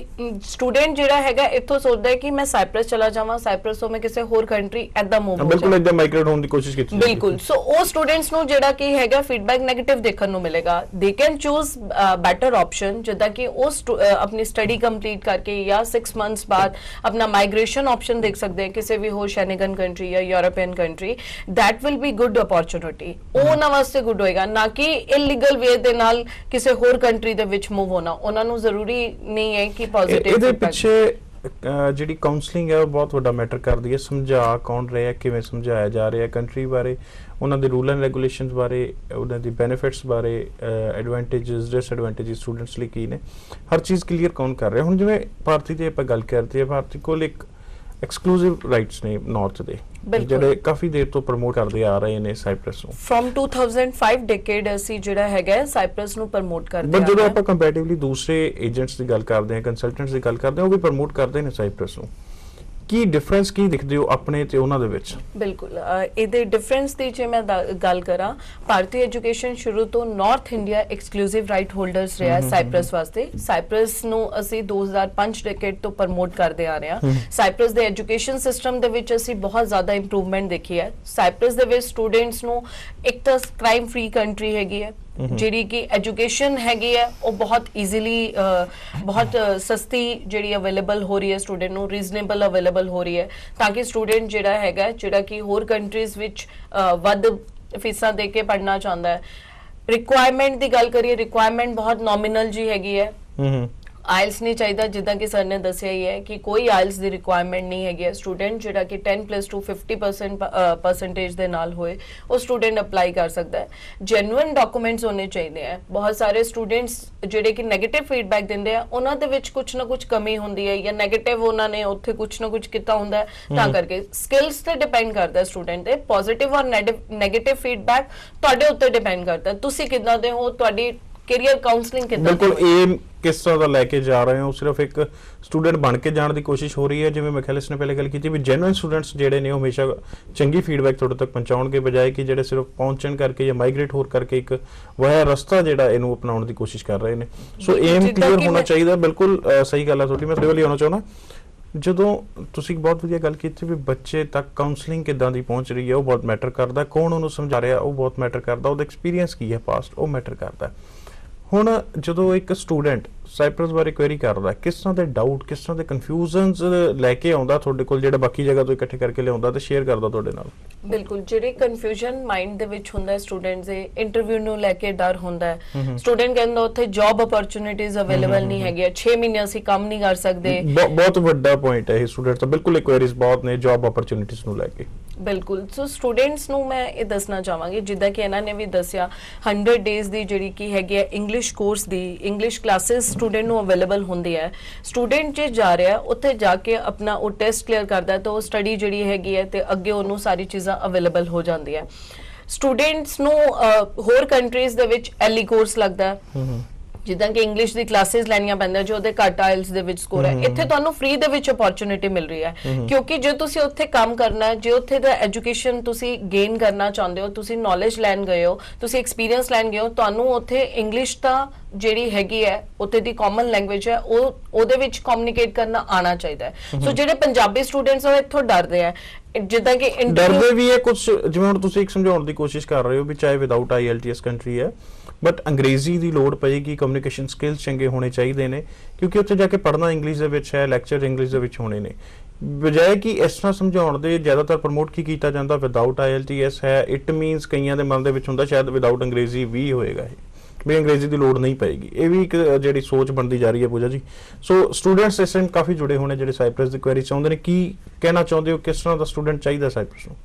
स्टूडेंट जिहड़ा हैगा इत्थों सोचदा है कि मैं साइप्रस चला जावां, साइप्रस तो मैं किसी होर कंट्री ऐदा मूव हो बिल्कुल ऐदा माइग्रेट होने की कोशिश कीती बिल्कुल। सो ਉਹ स्टूडेंट्स ਨੂੰ ਜਿਹੜਾ ਕਿ ਹੈਗਾ ਫੀਡਬੈਕ ਨੈਗੇਟਿਵ ਦੇਖਣ ਨੂੰ ਮਿਲੇਗਾ। They can choose better option, ਜਿੱਦਾਂ ਕਿ ਉਹ ਆਪਣੀ ਸਟੱਡੀ ਕੰਪਲੀਟ ਕਰਕੇ ਜਾਂ 6 ਮੰਥਸ ਬਾਅਦ ਆਪਣਾ ਮਾਈਗ੍ਰੇਸ਼ਨ ਆਪਸ਼ਨ ਦੇਖ ਸਕਦੇ ਹੈ ਕਿਸੇ ਵੀ ਹੋਰ ਸ਼ੈਨਗਨ ਕੰਟਰੀ ਜਾਂ European country. That will be good opportunity, ਉਹ ਉਹਨਾਂ ਵਾਸਤੇ ਗੁੱਡ ਹੋਏਗਾ, ਨਾ ਕਿ ਇਲੀਗਲ ਵੇ ਦੇ ਨਾਲ ਕਿਸੇ ਹੋਰ ਕੰਟਰੀ ਦੇ ਵਿੱਚ ਮੂਵ ਹੋਣਾ। ਉਹਨਾਂ ਨੂੰ ਜ਼ਰੂਰੀ ਨਹੀਂ ਹੈ ਕਿ ਪੋਜ਼ਿਟਿਵ ਇਹਦੇ ਪਿੱਛੇ ਜਿਹੜੀ ਕਾਉਂਸਲਿੰਗ ਹੈ ਉਹ ਬਹੁਤ ਵੱਡਾ ਮੈਟਰ ਕਰਦੀ ਹੈ। ਸਮਝਾ ਕੌਣ ਰਿਹਾ, ਕਿਵੇਂ ਸਮਝਾਇਆ ਜਾ ਰਿਹਾ ਕੰਟਰੀ ਬਾਰੇ, ਉਹਨਾਂ ਦੇ ਰੂਲ ਐਂਡ ਰੈਗੂਲੇਸ਼ਨਸ ਬਾਰੇ, ਉਹਨਾਂ ਦੀ ਬੈਨੀਫਿਟਸ ਬਾਰੇ, ਐਡਵਾਂਟੇਜਸ ਡਿਸਐਡਵਾਂਟੇਜਸ ਸਟੂਡੈਂਟਸ ਲਈ ਕੀ ਨੇ, ਹਰ ਚੀਜ਼ ਕਲੀਅਰ ਕੌਣ ਕਰ ਰਿਹਾ। ਹੁਣ ਜਿਵੇਂ ਭਾਰਤੀ ਦੀ ਆਪਾਂ ਗੱਲ ਕਰਦੇ ਹਾਂ, ਭਾਰਤੀ ਕੋਲ ਇੱਕ ਐਕਸਕਲੂਸਿਵ ਰਾਈਟਸ ਨੇ ਨਾਰਥ ਦੇ, ਜਿਹੜੇ ਕਾਫੀ ਦੇਰ ਤੋਂ ਪ੍ਰਮੋਟ ਕਰਦੇ ਆ ਰਹੇ ਨੇ ਸਾਈਪ੍ਰਸ ਨੂੰ। ਫਰਮ 2005 ਡੈਕੇਡ ਅਸੀਂ ਜਿਹੜਾ ਹੈਗਾ ਸਾਈਪ੍ਰਸ ਨੂੰ ਪ੍ਰਮੋਟ ਕਰਦੇ ਆ। ਬਟ ਜਦੋਂ ਆਪਾਂ ਕੰਪੈਰੀਟਿਵਲੀ ਦੂਸਰੇ ਏਜੰਟਸ ਦੀ ਗੱਲ ਕਰਦੇ ਹਾਂ, ਕੰਸਲਟੈਂਟਸ ਦੀ ਗੱਲ ਕਰਦੇ ਹਾਂ, ਉਹ ਵੀ ਪ੍ਰਮੋਟ ਕਰਦੇ ਨੇ ਸਾਈਪ੍ਰਸ ਨੂੰ। ਕੀ ਡਿਫਰੈਂਸ ਕੀ ਦਿਖਦੇ ਹੋ ਆਪਣੇ ਤੇ ਉਹਨਾਂ ਦੇ ਵਿੱਚ? ਬਿਲਕੁਲ ਇਹਦੇ ਡਿਫਰੈਂਸ ਦੀ ਜੇ ਮੈਂ ਗੱਲ ਕਰਾਂ, ਭਾਰਤੀ ਐਜੂਕੇਸ਼ਨ ਸ਼ੁਰੂ ਤੋਂ north India exclusive right holders ਰਿਹਾ ਸਾਈਪ੍ਰਸ ਵਾਸਤੇ। ਸਾਈਪ੍ਰਸ ਨੂੰ ਅਸੀਂ 2005 ਡੈਕੇਡ ਤੋਂ ਪ੍ਰਮੋਟ ਕਰਦੇ ਆ ਰਹੇ ਹਾਂ। ਸਾਈਪ੍ਰਸ ਦੇ ਐਜੂਕੇਸ਼ਨ ਸਿਸਟਮ ਦੇ ਵਿੱਚ ਅਸੀਂ ਬਹੁਤ ਜ਼ਿਆਦਾ ਇੰਪਰੂਵਮੈਂਟ ਦੇਖੀ ਹੈ। ਸਾਈਪ੍ਰਸ ਦੇ ਵਿੱਚ ਸਟੂਡੈਂਟਸ ਨੂੰ ਇੱਕ ਤਾਂ ਕ੍ਰਾਈਮ ਫ੍ਰੀ ਕੰਟਰੀ ਹੈਗੀ ਹੈ, ਜਿਹੜੀ ਕਿ ਐਜੂਕੇਸ਼ਨ ਹੈਗੀ ਹੈ ਉਹ ਬਹੁਤ ਈਜ਼ੀਲੀ ਬਹੁਤ ਸਸਤੀ ਜਿਹੜੀ ਅਵੇਲੇਬਲ ਹੋ ਰਹੀ ਹੈ ਸਟੂਡੈਂਟ ਨੂੰ, ਰੀਜ਼ਨੇਬਲ ਅਵੇਲੇਬਲ ਹੋ ਰਹੀ ਹੈ, ਤਾਂ ਕਿ ਸਟੂਡੈਂਟ ਜਿਹੜਾ ਹੈਗਾ ਜਿਹੜਾ ਕਿ ਹੋਰ ਕੰਟਰੀਜ਼ ਵਿੱਚ ਵੱਧ ਫੀਸਾਂ ਦੇ ਕੇ ਪੜ੍ਹਨਾ ਚਾਹੁੰਦਾ ਹੈ। ਰਿਕੁਆਇਰਮੈਂਟ ਦੀ ਗੱਲ ਕਰੀਏ, ਰਿਕੁਆਇਰਮੈਂਟ ਬਹੁਤ ਨੋਮੀਨਲ ਜੀ ਹੈਗੀ ਹੈ। ਆਇਲਸ ਨਹੀਂ ਚਾਹੀਦਾ, ਜਿੱਦਾਂ ਕਿ ਸਰ ਨੇ ਦੱਸਿਆ ਹੀ ਹੈ ਕਿ ਕੋਈ ਆਇਲਸ ਦੀ ਰਿਕੁਆਇਰਮੈਂਟ ਨਹੀਂ ਹੈਗੀ ਹੈ। ਸਟੂਡੈਂਟ ਜਿਹੜਾ ਕਿ 10+2 50% ਪਰਸੈਂਟੇਜ ਦੇ ਨਾਲ ਹੋਏ ਉਹ ਸਟੂਡੈਂਟ ਅਪਲਾਈ ਕਰ ਸਕਦਾ ਹੈ। ਜੈਨੂਇਨ ਡਾਕੂਮੈਂਟਸ ਹੋਣੇ ਚਾਹੀਦੇ ਹੈ। ਬਹੁਤ ਸਾਰੇ ਸਟੂਡੈਂਟਸ ਜਿਹੜੇ ਕਿ ਨੈਗੇਟਿਵ ਫੀਡਬੈਕ ਦਿੰਦੇ ਆ, ਉਹਨਾਂ ਦੇ ਵਿੱਚ ਕੁਝ ਨਾ ਕੁਝ ਕਮੀ ਹੁੰਦੀ ਹੈ ਜਾਂ ਨੈਗੇਟਿਵ ਉਹਨਾਂ ਨੇ ਉੱਥੇ ਕੁਝ ਨਾ ਕੁਝ ਕੀਤਾ ਹੁੰਦਾ ਹੈ, ਤਾਂ ਕਰਕੇ ਸਕਿੱਲਸ ਤੇ ਡਿਪੈਂਡ ਕਰਦਾ ਸਟੂਡੈਂਟ ਤੇ। ਪੋਜ਼ਿਟਿਵ ਔਰ ਨੈਗੇਟਿਵ ਫੀਡਬੈਕ ਤੁਹਾਡੇ ਉੱਤੇ ਡਿਪੈਂਡ ਕਰਦਾ, ਤੁਸੀਂ ਕਿੱਦਾਂ ਦੇ ਹੋ, ਤੁਹਾਡੀ ਕੈਰੀਅਰ ਕਾਉਂਸਲਿੰਗ ਕਿੱਦਾਂ। ਬਿਲਕੁਲ ਏਮ ਕਿਸ ਤਰ੍ਹਾਂ ਦਾ ਲੈ ਕੇ ਜਾ ਰਹੇ ਹੋ, ਸਿਰਫ ਇੱਕ ਸਟੂਡੈਂਟ ਬਣ ਕੇ ਜਾਣ ਦੀ ਕੋਸ਼ਿਸ਼ ਹੋ ਰਹੀ ਹੈ। ਜਿਵੇਂ ਮੈਖੈਲਿਸ ਨੇ ਪਹਿਲੇ ਗੱਲ ਕੀਤੀ ਵੀ ਜੈਨੂਇਨ ਸਟੂਡੈਂਟਸ ਜਿਹੜੇ ਨੇ ਉਹ ਹਮੇਸ਼ਾ ਚੰਗੀ ਫੀਡਬੈਕ ਤੁਹਾਡੇ ਤੱਕ ਪਹੁੰਚਾਉਣਗੇ, ਬਜਾਏ ਕਿ ਜਿਹੜੇ ਸਿਰਫ ਪਹੁੰਚਣ ਕਰਕੇ ਜਾਂ ਮਾਈਗ੍ਰੇਟ ਹੋਰ ਕਰਕੇ ਇੱਕ ਵਾਇਆ ਰਸਤਾ ਜਿਹੜਾ ਇਹਨੂੰ ਅਪਣਾਉਣ ਦੀ ਕੋਸ਼ਿਸ਼ ਕਰ ਰਹੇ ਨੇ। ਸੋ ਏਮ ਕਲੀਅਰ ਹੋਣਾ ਚਾਹੀਦਾ। ਬਿਲਕੁਲ ਸਹੀ ਗੱਲ ਹੈ ਤੁਹਾਡੀ। ਮੈਂ ਤੁਹਾਡੇ ਵੱਲ ਹੀ ਆਉਣਾ ਚਾਹੁੰਦਾ, ਜਦੋਂ ਤੁਸੀਂ ਬਹੁਤ ਵਧੀਆ ਗੱਲ ਕੀਤੀ ਵੀ ਬੱਚੇ ਤੱਕ ਕਾਉਂਸਲਿੰਗ ਕਿੱਦਾਂ ਦੀ ਪਹੁੰਚ ਰਹੀ ਹੈ ਉਹ ਬਹੁਤ ਮੈਟਰ ਕਰਦਾ, ਕੌਣ ਉਹਨੂੰ ਸਮਝਾ ਰਿਹਾ ਉਹ ਬਹੁਤ ਮੈਟਰ ਕਰਦਾ, ਉਹਦਾ ਐਕਸਪੀਰੀਅੰਸ ਕੀ ਹੈ ਪਾਸਟ ਉਹ ਮੈਟਰ ਕਰਦਾ। ਹੁਣ ਜਦੋਂ ਇੱਕ ਸਟੂਡੈਂਟ ਸਾਈਪ੍ਰਸ ਬਾਰੇ ਕੁਐਰੀ ਕਰਦਾ, ਕਿਸ ਤਰ੍ਹਾਂ ਦੇ ਡਾਊਟ, ਕਿਸ ਤਰ੍ਹਾਂ ਦੇ ਕਨਫਿਊਜ਼ਨਸ ਲੈ ਕੇ ਆਉਂਦਾ ਤੁਹਾਡੇ ਕੋਲ, ਜਿਹੜਾ ਬਾਕੀ ਜਗ੍ਹਾ ਤੋਂ ਇਕੱਠੇ ਕਰਕੇ ਲਿਆਉਂਦਾ ਤੇ ਸ਼ੇਅਰ ਕਰਦਾ ਤੁਹਾਡੇ ਨਾਲ? ਬਿਲਕੁਲ, ਜਿਹੜੇ ਕਨਫਿਊਜ਼ਨ ਮਾਈਂਡ ਦੇ ਵਿੱਚ ਹੁੰਦਾ ਸਟੂਡੈਂਟਸ ਦੇ, ਇੰਟਰਵਿਊ ਨੂੰ ਲੈ ਕੇ ਡਰ ਹੁੰਦਾ ਹੈ। ਸਟੂਡੈਂਟ ਕਹਿੰਦਾ ਉੱਥੇ ਜੌਬ ਅਪੋਰਚੁਨਿਟੀਜ਼ ਅਵੇਲੇਬਲ ਨਹੀਂ ਹੈਗੀਆਂ, 6 ਮਹੀਨੇ ਅਸੀਂ ਕੰਮ ਨਹੀਂ ਕਰ ਸਕਦੇ। ਬਹੁਤ ਵੱਡਾ ਪੁਆਇੰਟ ਹੈ ਇਹ ਸਟੂਡੈਂਟਸ ਦਾ। ਬਿਲਕੁਲ ਕੁਐਰੀਜ਼ ਬਹੁਤ ਨੇ ਜੌਬ ਅਪੋਰਚੁਨਿਟੀਜ਼ ਨੂੰ ਲੈ ਕੇ। ਬਿਲਕੁਲ। ਸੋ ਸਟੂਡੈਂਟਸ ਨੂੰ ਮੈਂ ਇਹ ਦੱਸਣਾ ਚਾਹਾਂਗੀ, ਜਿੱਦਾਂ ਕਿ ਇਹਨਾਂ ਨੇ ਵੀ ਦੱਸਿਆ 100 ਡੇਜ਼ ਦੀ ਜਿਹੜੀ ਕਿ ਹੈਗੀ ਹੈ ਇੰਗਲਿਸ਼ ਕੋਰਸ ਦੀ, ਇੰਗਲਿਸ਼ ਕਲਾਸਿਸ ਸਟੂਡੈਂਟ ਨੂੰ ਅਵੇਲੇਬਲ ਹੁੰਦੀ ਹੈ। ਸਟੂਡੈਂਟ ਜੇ ਜਾ ਰਿਹਾ ਉੱਥੇ ਜਾ ਕੇ ਆਪਣਾ ਉਹ ਟੈਸਟ ਕਲੀਅਰ ਕਰਦਾ ਤਾਂ ਉਹ ਸਟੱਡੀ ਜਿਹੜੀ ਹੈਗੀ ਹੈ ਤੇ ਅੱਗੇ ਉਹਨੂੰ ਸਾਰੀ ਚੀਜ਼ਾਂ ਅਵੇਲੇਬਲ ਹੋ ਜਾਂਦੀ ਹੈ। ਸਟੂਡੈਂਟਸ ਨੂੰ ਹੋਰ ਕੰਟਰੀਜ਼ ਦੇ ਵਿੱਚ ਐਲੀ ਕੋਰਸ ਲੱਗਦਾ ਹੈ, ਜਿੱਦਾਂ ਕਿ ਇੰਗਲਿਸ਼ ਦੀ ਕਲਾਸਿਸ ਲੈਣੀਆਂ ਪੈਂਦੀਆਂ ਜੋ ਉਹਦੇ ਘੱਟ ਆਇਲਸ ਦੇ ਵਿੱਚ ਸਕੋਰ ਹੈ। ਇੱਥੇ ਤੁਹਾਨੂੰ ਫ੍ਰੀ ਦੇ ਵਿੱਚ ਅਪੋਰਚੁਨਿਟੀ ਮਿਲ ਰਹੀ ਹੈ, ਕਿਉਂਕਿ ਜੇ ਤੁਸੀਂ ਉੱਥੇ ਕੰਮ ਕਰਨਾ ਹੈ, ਜੇ ਉੱਥੇ ਦਾ ਐਜੂਕੇਸ਼ਨ ਤੁਸੀਂ ਗੇਨ ਕਰਨਾ ਚਾਹੁੰਦੇ ਹੋ, ਤੁਸੀਂ ਨੌਲੇਜ ਲੈਣ ਗਏ ਹੋ, ਤੁਸੀਂ ਐਕਸਪੀਰੀਅੰਸ ਲੈਣ ਗਏ ਹੋ, ਤੁਹਾਨੂੰ ਉੱਥੇ ਇੰਗਲਿਸ਼ ਤਾਂ ਜਿਹੜੀ ਹੈਗੀ ਹੈ ਉੱਥੇ ਦੀ ਕਾਮਨ ਲੈਂਗੁਏਜ ਹੈ, ਉਹਦੇ ਵਿੱਚ ਕਮਿਊਨੀਕੇਟ ਕਰਨਾ ਆਉਣਾ ਚਾਹੀਦਾ ਹੈ। ਸੋ ਜਿਹੜੇ ਪੰਜਾਬੀ ਸਟੂਡੈਂਟਸ ਉਹ ਇੱਥੋਂ ਡਰਦੇ ਆ, ਜਿੱਦਾਂ ਕਿ ਡਰਦੇ ਵੀ ਹੈ ਕੁਝ, ਜਿਵੇਂ ਹੁਣ ਤੁਸੀਂ ਇੱਕ ਸਮਝਾਉਣ ਦੀ ਕੋਸ਼ਿਸ਼ ਕਰ ਰਹੇ ਹੋ ਵੀ ਚਾਹੇ ਵਿਦਆਊਟ IELTS ਕੰਟਰੀ ਹੈ ਬਟ ਅੰਗਰੇਜ਼ੀ ਦੀ ਲੋੜ ਪਏਗੀ, ਕਮਿਊਨੀਕੇਸ਼ਨ ਸਕਿੱਲਸ ਚੰਗੇ ਹੋਣੇ ਚਾਹੀਦੇ ਨੇ, ਕਿਉਂਕਿ ਉੱਥੇ ਜਾ ਕੇ ਪੜ੍ਹਨਾ ਇੰਗਲਿਸ਼ ਦੇ ਵਿੱਚ ਹੈ, ਲੈਕਚਰ ਇੰਗਲਿਸ਼ ਦੇ ਵਿੱਚ ਹੋਣੇ ਨੇ। ਬਜਾਏ ਕਿ ਇਸ ਤਰ੍ਹਾਂ ਸਮਝਾਉਣ ਦੇ ਜ਼ਿਆਦਾਤਰ ਪ੍ਰਮੋਟ ਕੀ ਕੀਤਾ ਜਾਂਦਾ ਵਿਦਆਊਟ IELTS ਹੈ, ਇਟ ਮੀਨਸ ਕਈਆਂ ਦੇ ਮਨ ਦੇ ਵਿੱਚ ਹੁੰਦਾ ਸ਼ਾਇਦ ਵਿਦਆਊਟ ਅੰਗਰੇਜ਼ੀ ਵੀ ਹੋਏਗਾ ਇਹ, ਵੀ ਅੰਗਰੇਜ਼ੀ ਦੀ ਲੋੜ ਨਹੀਂ ਪਏਗੀ। ਇਹ ਵੀ ਇੱਕ ਜਿਹੜੀ ਸੋਚ ਬਣਦੀ ਜਾ ਰਹੀ ਹੈ ਪੂਜਾ ਜੀ। ਸੋ ਸਟੂਡੈਂਟਸ ਇਸ ਟਾਈਮ ਕਾਫੀ ਜੁੜੇ ਹੋਣੇ ਜਿਹੜੇ ਸਾਈਪ੍ਰਸ ਦੀ ਕੁਐਰੀ ਚਾਹੁੰਦੇ ਨੇ, ਕੀ ਕਹਿਣਾ ਚਾਹੁੰਦੇ ਹੋ, ਕਿਸ ਤਰ੍ਹਾਂ ਦਾ ਸਟੂਡੈਂਟ ਚਾਹੀਦਾ ਸਾਈਪ੍ਰਸ ਨੂੰ?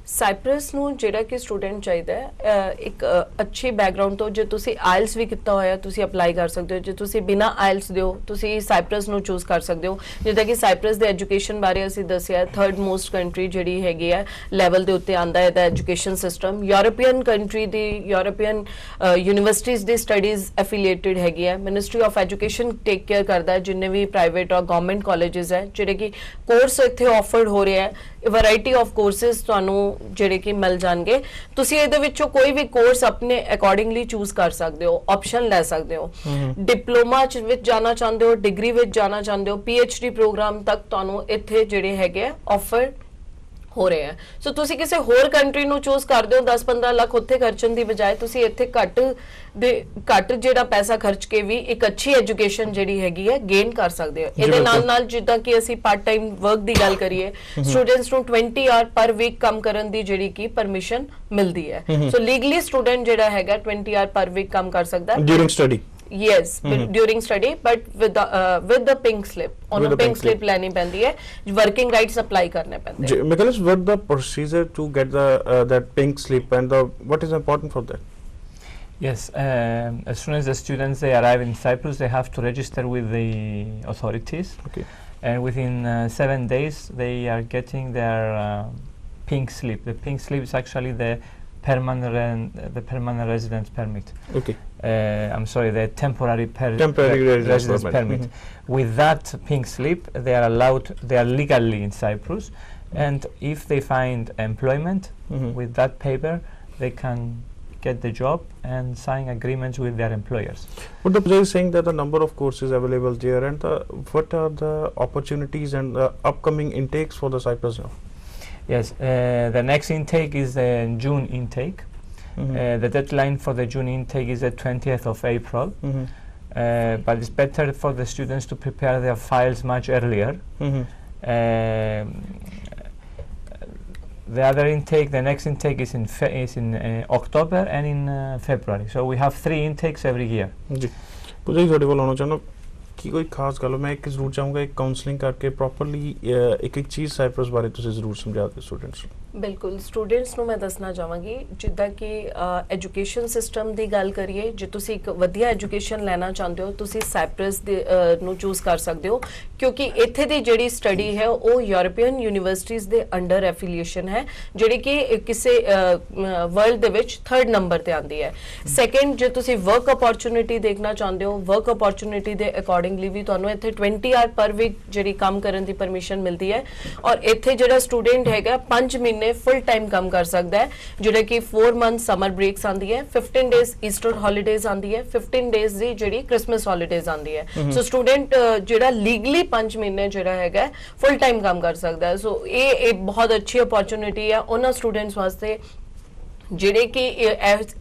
ਸਾਈਪ੍ਰਸ ਨੂੰ ਜਿਹੜਾ ਕਿ ਸਟੂਡੈਂਟ ਚਾਹੀਦਾ ਹੈ ਇੱਕ ਅੱਛੀ ਬੈਕਗ੍ਰਾਉਂਡ ਤੋਂ, ਜੇ ਤੁਸੀਂ ਆਇਲਸ ਵੀ ਕੀਤਾ ਹੋਇਆ ਤੁਸੀਂ ਅਪਲਾਈ ਕਰ ਸਕਦੇ ਹੋ, ਜੇ ਤੁਸੀਂ ਬਿਨਾ ਆਇਲਸ ਦਿਓ ਤੁਸੀਂ ਸਾਈਪ੍ਰਸ ਨੂੰ ਚੂਜ਼ ਕਰ ਸਕਦੇ ਹੋ। ਜਿੱਦਾਂ ਕਿ ਸਾਈਪ੍ਰਸ ਦੇ ਐਜੂਕੇਸ਼ਨ ਬਾਰੇ ਅਸੀਂ ਦੱਸਿਆ, ਥਰਡ ਮੋਸਟ ਕੰਟਰੀ ਜਿਹੜੀ ਹੈਗੀ ਹੈ ਲੈਵਲ ਦੇ ਉੱਤੇ ਆਂਦਾ ਹੈ ਇਹਦਾ ਐਜੂਕੇਸ਼ਨ ਸਿਸਟਮ। ਯੂਰਪੀਅਨ ਕੰਟਰੀ ਦੀ ਯੂਰਪੀਅਨ ਯੂਨੀਵਰਸਿਟੀਜ਼ ਦੀ ਸਟੱਡੀਜ਼ ਐਫੀਲੀਏਟਡ ਹੈਗੀ ਹੈ। Ministry of education take care ਕਰਦਾ ਹੈ ਜਿੰਨੇ ਵੀ ਪ੍ਰਾਈਵੇਟ ਔਰ ਗਵਰਨਮੈਂਟ ਕਾਲਜਸ ਹੈ ਜਿਹੜੇ ਕਿ ਕੋਰਸ ਇੱਥੇ ਆਫਰਡ ਹੋ ਰਿਹਾ ਹੈ। ਵੈਰਾਈਟੀ ਆਫ ਕੋਰਸਿਸ ਤੁਹਾਨੂੰ ਜਿਹੜੇ ਕਿ ਮਿਲ ਜਾਣਗੇ, ਤੁਸੀਂ ਇਹਦੇ ਵਿੱਚੋਂ ਕੋਈ ਵੀ ਕੋਰਸ ਆਪਣੇ ਅਕੋਰਡਿੰਗਲੀ ਚੂਜ਼ ਕਰ ਸਕਦੇ ਹੋ, ਆਪਸ਼ਨ ਲੈ ਸਕਦੇ ਹੋ। ਡਿਪਲੋਮਾ ਵਿੱਚ ਜਾਣਾ ਚਾਹੁੰਦੇ ਹੋ, ਡਿਗਰੀ ਵਿੱਚ ਜਾਣਾ ਚਾਹੁੰਦੇ ਹੋ, PhD ਪ੍ਰੋਗਰਾਮ ਤੱਕ ਤੁਹਾਨੂੰ ਇੱਥੇ ਜਿਹੜੇ ਹੈਗੇ ਆਫਰ ਹੋ ਰਹੇ ਹੈ। ਸੋ ਤੁਸੀਂ ਕਿਸੇ ਹੋਰ ਕੰਟਰੀ ਨੂੰ ਚੂਜ਼ ਕਰਦੇ ਹੋ 10-15 ਲੱਖ ਉੱਥੇ ਖਰਚਣ ਦੀ ਬਜਾਏ ਤੁਸੀਂ ਇੱਥੇ ਘੱਟ ਜਿਹੜਾ ਪੈਸਾ ਖਰਚ ਕੇ ਵੀ ਇੱਕ ਅੱਛੀ ਐਜੂਕੇਸ਼ਨ ਜਿਹੜੀ ਹੈਗੀ ਹੈ ਗੇਨ ਕਰ ਸਕਦੇ ਹੋ। ਇਹਦੇ ਨਾਲ ਜਿੱਦਾਂ ਕਿ ਅਸੀਂ ਪਾਰਟ ਟਾਈਮ ਵਰਕ ਦੀ ਗੱਲ ਕਰੀਏ, ਸਟੂਡੈਂਟਸ ਨੂੰ 20 ਆਵਰ ਪਰ ਵੀਕ ਕੰਮ ਕਰਨ ਦੀ ਜਿਹੜੀ ਕਿ ਪਰਮਿਸ਼ਨ ਮਿਲਦੀ ਹੈ। ਸੋ ਲੀਗਲੀ ਸਟੂਡੈਂਟ ਜਿਹੜਾ ਹੈਗਾ 20 ਆਵਰ ਪਰ ਵੀਕ ਕੰਮ ਕਰ ਸਕਦਾ ਹੈ during study. Yes, during study, but with the pink slip. On a pink slip ਲੈਣੀ ਪੈਂਦੀ ਹੈ, working rights apply ਕਰਨੇ ਪੈਂਦੇ हैं. Nicholas, what the procedure to get the that pink slip and what is important for that? Yes, as soon as the students they arrive in Cyprus, they have to register with the authorities. Okay. And within 7 days, they are getting their pink slip. The pink slip is actually the permanent residence permit. Okay. I'm sorry, the temporary residence permit. With that pink slip, they are legally in Cyprus, and if they find employment with that paper, they can get the job and sign agreements with their employers. But the is saying that the number of courses available there, and what are the opportunities and the upcoming intakes for the Cyprus now? Yes, the next intake is the June intake. The deadline for the June intake is the 20th of April. But it's better for the students to prepare their files much earlier. The next intake is in October and in February. So we have 3 intakes every year. ਜੀ ਤੁਹਾਡੇ ਕੋਲ ਆਉਣਾ ਚਾਹੁੰਦਾ ਕਿ ਕੋਈ ਖਾਸ ਗੱਲ ਮੈਂ ਇੱਕ ਜ਼ਰੂਰ ਚਾਹੂੰਗਾ ਇੱਕ ਕਾਉਂਸਲਿੰਗ ਕਰਕੇ ਪ੍ਰੋਪਰਲੀ ਇੱਕ ਚੀਜ਼ ਸਾਈਪ੍ਰਸ ਬਾਰੇ ਤੁਸੀਂ ਜ਼ਰੂਰ ਸਮਝਾ ਦਿਓ ਸਟੂਡੈਂਟਸ ਨੂੰ। ਬਿਲਕੁਲ, ਸਟੂਡੈਂਟਸ ਨੂੰ ਮੈਂ ਦੱਸਣਾ ਚਾਹਾਂਗੀ ਜਿੱਦਾਂ ਕਿ ਐਜੂਕੇਸ਼ਨ ਸਿਸਟਮ ਦੀ ਗੱਲ ਕਰੀਏ, ਜੇ ਤੁਸੀਂ ਇੱਕ ਵਧੀਆ ਐਜੂਕੇਸ਼ਨ ਲੈਣਾ ਚਾਹੁੰਦੇ ਹੋ ਤੁਸੀਂ ਸਾਈਪ੍ਰਸ ਨੂੰ ਚੂਜ਼ ਕਰ ਸਕਦੇ ਹੋ, ਕਿਉਂਕਿ ਇੱਥੇ ਦੀ ਜਿਹੜੀ ਸਟੱਡੀ ਹੈ ਉਹ ਯੂਰਪੀਅਨ ਯੂਨੀਵਰਸਿਟੀਜ਼ ਦੇ ਅੰਡਰ ਐਫੀਲੀਏਸ਼ਨ ਹੈ ਜਿਹੜੀ ਕਿ ਕਿਸੇ ਵਰਲਡ ਦੇ ਵਿੱਚ 3rd ਨੰਬਰ ਤੇ ਆਉਂਦੀ ਹੈ। ਸੈਕੰਡ, ਜੇ ਤੁਸੀਂ ਵਰਕ ਅਪੋਰਚੁਨਿਟੀ ਦੇਖਣਾ ਚਾਹੁੰਦੇ ਹੋ, ਵਰਕ ਅਪੋਰਚੁਨਿਟੀ ਦੇ ਅਕੋਰਡਿੰਗਲੀ ਵੀ ਤੁਹਾਨੂੰ ਇੱਥੇ 20 ਆਵਰ ਪਰ ਵੀਕ ਜਿਹੜੀ ਕੰਮ ਕਰਨ ਦੀ ਪਰਮਿਸ਼ਨ ਮਿਲਦੀ ਹੈ। ਔਰ ਇੱਥੇ ਜਿਹੜਾ ਸਟੂਡੈਂਟ ਹੈਗਾ 5 ਮਹੀਨੇ ਫੁੱਲ ਟਾਈਮ ਕੰਮ ਕਰ ਸਕਦਾ ਹੈ, ਜਿਹੜਾ ਕਿ 4 ਮੰਥ ਸਮਰ ਬ੍ਰੇਕਸ ਆਂਦੀ ਹੈ, 15 ਡੇਜ਼ ਈਸਟਰ ਹੌਲੀਡੇਜ਼ ਆਂਦੀ ਹੈ, 15 ਡੇਜ਼ ਦੀ ਜਿਹੜੀ ਕ੍ਰਿਸਮਸ ਹੌਲੀਡੇਜ਼ ਆਂਦੀ ਹੈ। ਸੋ ਸਟੂਡੈਂਟ ਜਿਹੜਾ ਲੀਗਲੀ 5 ਮਹੀਨੇ ਜਿਹੜਾ ਹੈਗਾ ਫੁੱਲ ਟਾਈਮ ਕੰਮ ਕਰ ਸਕਦਾ ਹੈ। ਸੋ ਇਹ ਬਹੁਤ ਅੱਛੀ ਅਪੋਰਚੁਨਿਟੀ ਹੈ ਉਹਨਾਂ ਸਟੂਡੈਂਟਸ ਵਾਸਤੇ ਜਿਹੜੇ ਕਿ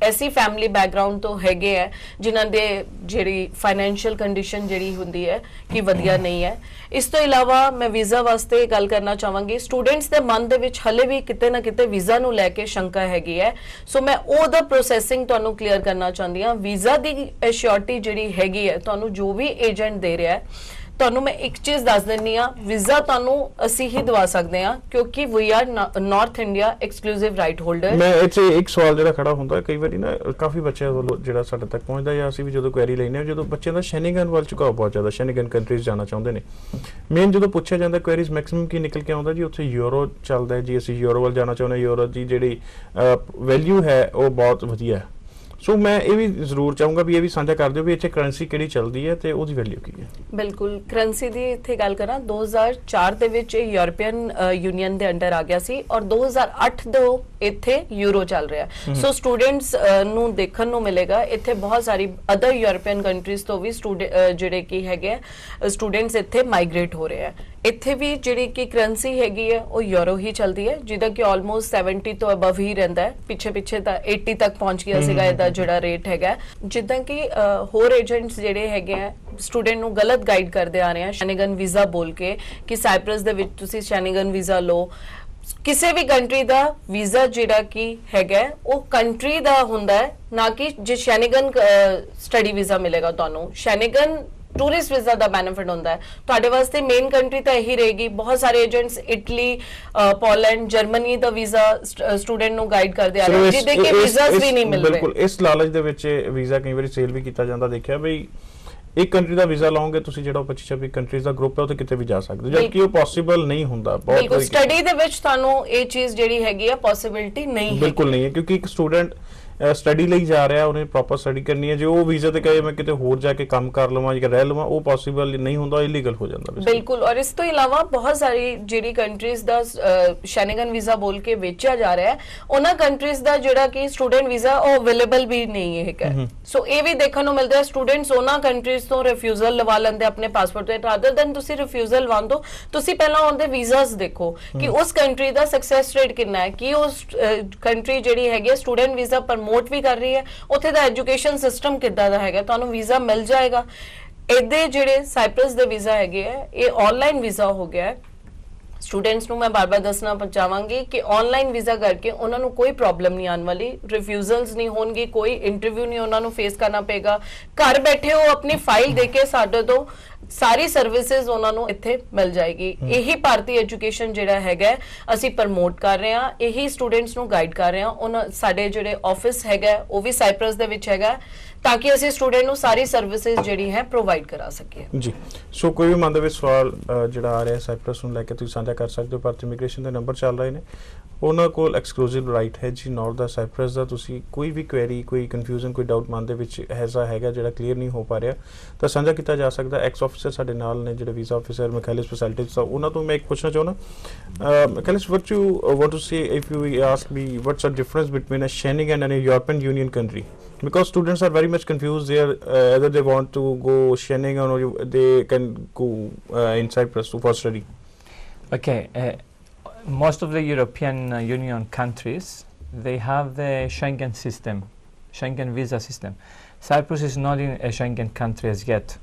ਐਸੀ ਫੈਮਿਲੀ ਬੈਕਗ੍ਰਾਉਂਡ ਤੋਂ ਹੈਗੇ ਹੈ ਜਿਨ੍ਹਾਂ ਦੇ ਜਿਹੜੀ ਫਾਈਨੈਂਸ਼ੀਅਲ ਕੰਡੀਸ਼ਨ ਜਿਹੜੀ ਹੁੰਦੀ ਹੈ ਕਿ ਵਧੀਆ ਨਹੀਂ ਹੈ। ਇਸ ਤੋਂ ਇਲਾਵਾ ਮੈਂ ਵੀਜ਼ਾ ਵਾਸਤੇ ਗੱਲ ਕਰਨਾ ਚਾਹਾਂਗੀ, ਸਟੂਡੈਂਟਸ ਦੇ ਮਨ ਦੇ ਵਿੱਚ ਹਲੇ ਵੀ ਕਿਤੇ ਨਾ ਕਿਤੇ ਵੀਜ਼ਾ ਨੂੰ ਲੈ ਕੇ ਸ਼ੰਕਾ ਹੈਗੀ ਹੈ। ਸੋ ਮੈਂ ਉਹਦਾ ਪ੍ਰੋਸੈਸਿੰਗ ਤੁਹਾਨੂੰ ਕਲੀਅਰ ਕਰਨਾ ਚਾਹੁੰਦੀ ਹਾਂ। ਵੀਜ਼ਾ ਦੀ ਅਸ਼ੋਰਟੀ ਜਿਹੜੀ ਹੈਗੀ ਹੈ ਤੁਹਾਨੂੰ ਜੋ ਵੀ ਏਜੰਟ ਦੇ ਰਿਹਾ ਹੈ, ਤੁਹਾਨੂੰ ਮੈਂ ਇੱਕ ਚੀਜ਼ ਦੱਸ ਦਿੰਨੀ ਆ, ਵੀਜ਼ਾ ਤੁਹਾਨੂੰ ਅਸੀਂ ਹੀ ਦਵਾ ਸਕਦੇ ਆ ਕਿਉਂਕਿ we are North India exclusive right holder. ਮੈਂ ਇੱਥੇ ਇੱਕ ਸਵਾਲ ਜਿਹੜਾ ਖੜਾ ਹੁੰਦਾ ਕਈ ਵਾਰੀ ਨਾ ਕਾਫੀ ਬੱਚਿਆਂ ਵੱਲੋਂ ਜਿਹੜਾ ਸਾਡੇ ਤੱਕ ਪਹੁੰਚਦਾ ਜਾਂ ਅਸੀਂ ਵੀ ਜਦੋਂ ਕੁਐਰੀ ਲੈਂਦੇ ਹਾਂ, ਜਦੋਂ ਬੱਚਿਆਂ ਦਾ ਸ਼ੈਨਗਨ ਵੱਲ ਝੁਕਾਅ ਬਹੁਤ ਜ਼ਿਆਦਾ, ਸ਼ੈਨਗਨ ਕੰਟਰੀਜ਼ ਜਾਣਾ ਚਾਹੁੰਦੇ ਨੇ। ਮੇਨ ਜਦੋਂ ਪੁੱਛਿਆ ਜਾਂਦਾ ਕੁਐਰੀਜ਼ ਮੈਕਸਿਮਮ ਕੀ ਨਿਕਲ ਕੇ ਆਉਂਦਾ ਜੀ ਉੱਥੇ ਯੂਰੋ ਚੱਲਦਾ ਜੀ, ਅਸੀਂ ਯੂਰੋ ਵੱਲ ਜਾਣਾ ਚਾਹੁੰਦੇ, ਯੂਰੋ ਦੀ ਜਿਹੜੀ ਵੈਲਿਊ ਹੈ ਉਹ ਬਹੁਤ ਵਧੀਆ ਹੈ। ਸੋ ਮੈਂ ਇਹ ਵੀ ਜ਼ਰੂਰ ਚਾਹੂੰਗਾ ਵੀ ਇਹ ਵੀ ਸਾਂਝਾ ਕਰ ਦਿਓ ਵੀ ਇੱਥੇ ਕਰੰਸੀ ਕਿਹੜੀ ਚੱਲਦੀ ਹੈ ਤੇ ਉਹਦੀ ਵੈਲਿਊ ਕੀ ਹੈ। ਬਿਲਕੁਲ, ਕਰੰਸੀ ਦੀ ਇੱਥੇ ਗੱਲ ਕਰਾਂ 2004 ਦੇ ਵਿੱਚ ਇਹ ਯੂਰਪੀਅਨ ਯੂਨੀਅਨ ਦੇ ਅੰਡਰ ਆ ਗਿਆ ਸੀ ਔਰ 2008 ਤੋਂ ਇੱਥੇ ਯੂਰੋ ਚੱਲ ਰਿਹਾ। ਸੋ ਸਟੂਡੈਂਟਸ ਨੂੰ ਦੇਖਣ ਨੂੰ ਮਿਲੇਗਾ ਇੱਥੇ ਬਹੁਤ ਸਾਰੀ ਅਦਰ ਯੂਰਪੀਅਨ ਕੰਟਰੀਜ਼ ਤੋਂ ਵੀ ਜਿਹੜੇ ਕੀ ਹੈਗੇ ਸਟੂਡੈਂਟਸ ਇੱਥੇ ਮਾਈਗ੍ਰੇਟ ਹੋ ਰਹੇ ਆ। ਇੱਥੇ ਵੀ ਜਿਹੜੀ ਕਿ ਕਰੰਸੀ ਹੈਗੀ ਹੈ ਉਹ ਯੂਰੋ ਹੀ ਚੱਲਦੀ ਹੈ, ਜਿਹਦਾ ਕਿ ਆਲਮੋਸਟ 70 ਤੋਂ ਅਬਵ ਹੀ ਰਹਿੰਦਾ ਹੈ। ਪਿੱਛੇ ਤਾਂ 80 ਤੱਕ ਪਹੁੰਚ ਗਿਆ ਸੀਗਾ ਇਹਦਾ ਜਿਹੜਾ ਰੇਟ ਹੈਗਾ। ਜਿੱਦਾਂ ਕਿ ਹੋਰ ਏਜੰਟਸ ਜਿਹੜੇ ਹੈਗੇ ਆ ਸਟੂਡੈਂਟ ਨੂੰ ਗਲਤ ਗਾਈਡ ਕਰਦੇ ਆ ਰਹੇ ਆ ਸ਼ੈਨਗਨ ਵੀਜ਼ਾ ਬੋਲ ਕੇ ਕਿ ਸਾਈਪ੍ਰਸ ਦੇ ਵਿੱਚ ਤੁਸੀਂ ਸ਼ੈਨਗਨ ਵੀਜ਼ਾ ਲਓ। ਕਿਸੇ ਵੀ ਕੰਟਰੀ ਦਾ ਵੀਜ਼ਾ ਜਿਹੜਾ ਕਿ ਹੈਗਾ ਉਹ ਕੰਟਰੀ ਦਾ ਹੁੰਦਾ ਹੈ, ਨਾ ਕਿ ਜੇ ਸ਼ੈਨਗਨ ਸਟੱਡੀ ਵੀਜ਼ਾ ਮਿਲੇਗਾ ਤੁਹਾਨੂੰ। ਸ਼ੈਨਗਨ ਟੂਰਿਸਟ ਵੀਜ਼ਾ ਦਾ ਬੈਨੀਫਿਟ ਹੁੰਦਾ ਹੈ ਤੁਹਾਡੇ ਵਾਸਤੇ ਮੇਨ ਕੰਟਰੀ ਤਾਂ ਇਹੀ ਰਹੇਗੀ ਬਹੁਤ ਸਾਰੇ ਏਜੰਟਸ ਇਟਲੀ ਪੋਲੈਂਡ ਜਰਮਨੀ ਦਾ ਵੀਜ਼ਾ ਸਟੂਡੈਂਟ ਨੂੰ ਗਾਈਡ ਕਰਦੇ ਆ ਰਹੇ ਜਿਹਦੇ ਕਿ ਵੀਜ਼ਾਸ ਵੀ ਨਹੀਂ ਮਿਲ ਰਹੇ ਬਿਲਕੁਲ ਇਸ ਲਾਲਚ ਦੇ ਵਿੱਚ ਵੀਜ਼ਾ ਕਈ ਵਾਰੀ ਸੇਲ ਵੀ ਕੀਤਾ ਜਾਂਦਾ ਦੇਖਿਆ ਬਈ ਇੱਕ ਕੰਟਰੀ ਦਾ ਵੀਜ਼ਾ ਲਾਓਗੇ ਤੁਸੀਂ ਜਿਹੜਾ 25-26 ਕੰਟਰੀਜ਼ ਦਾ ਗਰੁੱਪ ਹੈ ਉੱਥੇ ਕਿਤੇ ਵੀ ਜਾ ਸਕਦੇ ਹੋ ਜਦਕਿ ਉਹ ਪੋਸੀਬਲ ਨਹੀਂ ਹੁੰਦਾ ਬਿਲਕੁਲ ਸਟੱਡੀ ਦੇ ਵਿੱਚ ਤੁਹਾਨੂੰ ਇਹ ਚੀਜ਼ ਜਿਹੜੀ ਹੈਗੀ ਆ ਪੋਸਿਬਿਲਿਟੀ ਨਹੀਂ ਹੈ ਬਿਲਕੁਲ ਨਹੀਂ ਹੈ ਕਿਉਂਕਿ ਇੱਕ ਸਟੂਡੈਂਟ ਸਟੱਡੀ ਲਈ ਜਾ ਰਿਹਾ ਉਹਨੇ ਪ੍ਰੋਪਰ ਸਟੱਡੀ ਕਰਨੀ ਹੈ ਜੇ ਉਹ ਵੀਜ਼ਾ ਤੇ ਕਹੇ ਮੈਂ ਕਿਤੇ ਹੋਰ ਜਾ ਕੇ ਕੰਮ ਕਰ ਲਵਾਂ ਜਾਂ ਰਹਿ ਲਵਾਂ ਉਹ ਪੋਸੀਬਲ ਨਹੀਂ ਹੁੰਦਾ ਇਲੀਗਲ ਹੋ ਜਾਂਦਾ ਬਿਲਕੁਲ ਔਰ ਇਸ ਤੋਂ ਇਲਾਵਾ ਬਹੁਤ ਸਾਰੀ ਜਿਹੜੀ ਕੰਟਰੀਜ਼ ਦਾ ਸ਼ੈਨਗਨ ਵੀਜ਼ਾ ਬੋਲ ਕੇ ਵੇਚਿਆ ਜਾ ਰਿਹਾ ਹੈ ਉਹਨਾਂ ਕੰਟਰੀਜ਼ ਦਾ ਜਿਹੜਾ ਕਿ ਸਟੂਡੈਂਟ ਵੀਜ਼ਾ ਉਹ ਅਵੇਲੇਬਲ ਵੀ ਨਹੀਂ ਹੈਗਾ ਸੋ ਇਹ ਵੀ ਦੇਖਣ ਨੂੰ ਮਿਲਦਾ ਹੈ ਸਟੂਡੈਂਟਸ ਉਹਨਾਂ ਕੰਟਰੀਜ਼ ਤੋਂ ਰਿਫਿਊਜ਼ਲ ਲਵਾ ਲੈਂਦੇ ਆਪਣੇ ਪਾਸਪੋਰਟ ਤੇ ਰਾਦਰ ਦੈਨ ਤੁਸੀਂ ਰਿਫਿਊਜ਼ਲ ਲਵਾਉਂਦੋ ਤੁਸੀਂ ਪਹਿਲਾਂ ਉਹਦੇ ਵੀਜ਼ਾਸ ਦੇਖੋ ਕਿ ਉਸ ਕੰਟਰੀ ਦਾ ਸਕਸੈਸ ਰੇਟ ਕਿੰਨਾ ਹੈ ਕਿ ਉਸ ਕੰਟਰੀ ਜਿਹੜੀ ਹੈਗੀ ਸਟੂਡੈਂਟ ਵੀਜ਼ਾ ਪ੍ਰਮੋਟ ਵੀ ਕਰ ਰਹੀ ਹੈ ਉੱਥੇ ਦਾ ਐਜੂਕੇਸ਼ਨ ਸਿਸਟਮ ਕਿੱਦਾਂ ਦਾ ਹੈਗਾ ਤੁਹਾਨੂੰ ਵੀਜ਼ਾ ਮਿਲ ਜਾਏਗਾ ਇਹਦੇ ਜਿਹੜੇ ਸਾਈਪਰਸ ਦੇ ਵੀਜ਼ਾ ਹੈਗੇ ਆ ਇਹ ਆਨਲਾਈਨ ਵੀਜ਼ਾ ਹੋ ਗਿਆ ਹੈ ਸਟੂਡੈਂਟਸ ਨੂੰ ਮੈਂ ਬਾਰ-ਬਾਰ ਦੱਸਣਾ ਚਾਹਾਂਗੀ ਕਿ ਆਨਲਾਈਨ ਵੀਜ਼ਾ ਕਰਕੇ ਉਹਨਾਂ ਨੂੰ ਕੋਈ ਪ੍ਰੋਬਲਮ ਨਹੀਂ ਆਉਣ ਵਾਲੀ ਰਿਫਿਊਜ਼ਲਸ ਨਹੀਂ ਹੋਣਗੇ ਕੋਈ ਇੰਟਰਵਿਊ ਨਹੀਂ ਉਹਨਾਂ ਨੂੰ ਫੇਸ ਕਰਨਾ ਪਏਗਾ ਘਰ ਬੈਠੇ ਉਹ ਆਪਣੀ ਫਾਈਲ ਦੇ ਕੇ ਸਾਡੇ ਤੋਂ ਸਾਰੀ ਸਰਵਿਸਿਜ਼ ਉਹਨਾਂ ਨੂੰ ਇੱਥੇ ਮਿਲ ਜਾਏਗੀ ਇਹੀ ਭਾਰਤੀ ਐਜੂਕੇਸ਼ਨ ਜਿਹੜਾ ਹੈਗਾ ਅਸੀਂ ਪ੍ਰਮੋਟ ਕਰ ਰਹੇ ਹਾਂ ਇਹੀ ਸਟੂਡੈਂਟਸ ਨੂੰ ਗਾਈਡ ਕਰ ਰਹੇ ਹਾਂ ਉਹਨਾਂ ਸਾਡੇ ਜਿਹੜੇ ਆਫਿਸ ਹੈਗਾ ਉਹ ਵੀ ਸਾਈਪਰਸ ਦੇ ਵਿੱਚ ਹੈਗਾ ਤਾਂ ਕਿ ਅਸੀਂ ਸਟੂਡੈਂਟ ਨੂੰ ਸਾਰੀ ਸਰਵਿਸਿਜ਼ ਜਿਹੜੀ ਹੈ ਪ੍ਰੋਵਾਈਡ ਕਰਾ ਸਕੀਏ ਜੀ ਸੋ ਕੋਈ ਵੀ ਮਨ ਦੇ ਵਿੱਚ ਸਵਾਲ ਜਿਹੜਾ ਆ ਰਿਹਾ ਸਾਈਪਰਸ ਨੂੰ ਲੈ ਕੇ ਤੁਸੀਂ ਸਾਂਝਾ ਕਰ ਸਕਦੇ ਹੋ ਭਾਰਤੀ ਇਮੀਗ੍ਰੇਸ਼ਨ ਦੇ ਨੰਬਰ ਚੱਲ ਰਹੇ ਨੇ ਉਹਨਾਂ ਕੋਲ ਐਕਸਕਲੂਸਿਵ ਰਾਈਟ ਹੈ ਜੀ ਨਾਰਥ ਦਾ ਸਾਈਪਰਸ ਦਾ ਤੁਸੀਂ ਕੋਈ ਵੀ ਕੁਐਰੀ ਕੋਈ ਕਨਫਿਊਜ਼ਨ ਕੋਈ ਡਾਊਟ ਮਨ ਦੇ ਵਿੱਚ ਐਸਾ ਹੈਗਾ ਜਿਹੜਾ ਕਲੀਅਰ ਨਹੀਂ ਹੋ ਪਾ ਰਿਹਾ ਤਾਂ ਸਾਂਝਾ ਕੀਤਾ ਜਾ ਸਕਦਾ ਐਕਸ ਆਫਿਸਰ ਸਾਡੇ ਨਾਲ ਨੇ ਜਿਹੜੇ ਵੀਜ਼ਾ ਆਫਿਸਰ ਮੈਕੈਲਿਸ ਫੈਸਿਲਿਟੀਜ਼ ਉਹਨਾਂ ਤੋਂ ਮੈਂ ਇੱਕ ਪੁੱਛਣਾ ਚਾਹੁੰਦਾ ਮੈਕੈਲਿਸ what you want to say if you ask me what's the difference between a Schengen and a European Union country because students are very much confused there either they want to go Schengen or they can go in Cyprus for study. Okay, most of the European Union countries they have the Schengen system, Schengen visa system. Cyprus is not in a Schengen country as yet.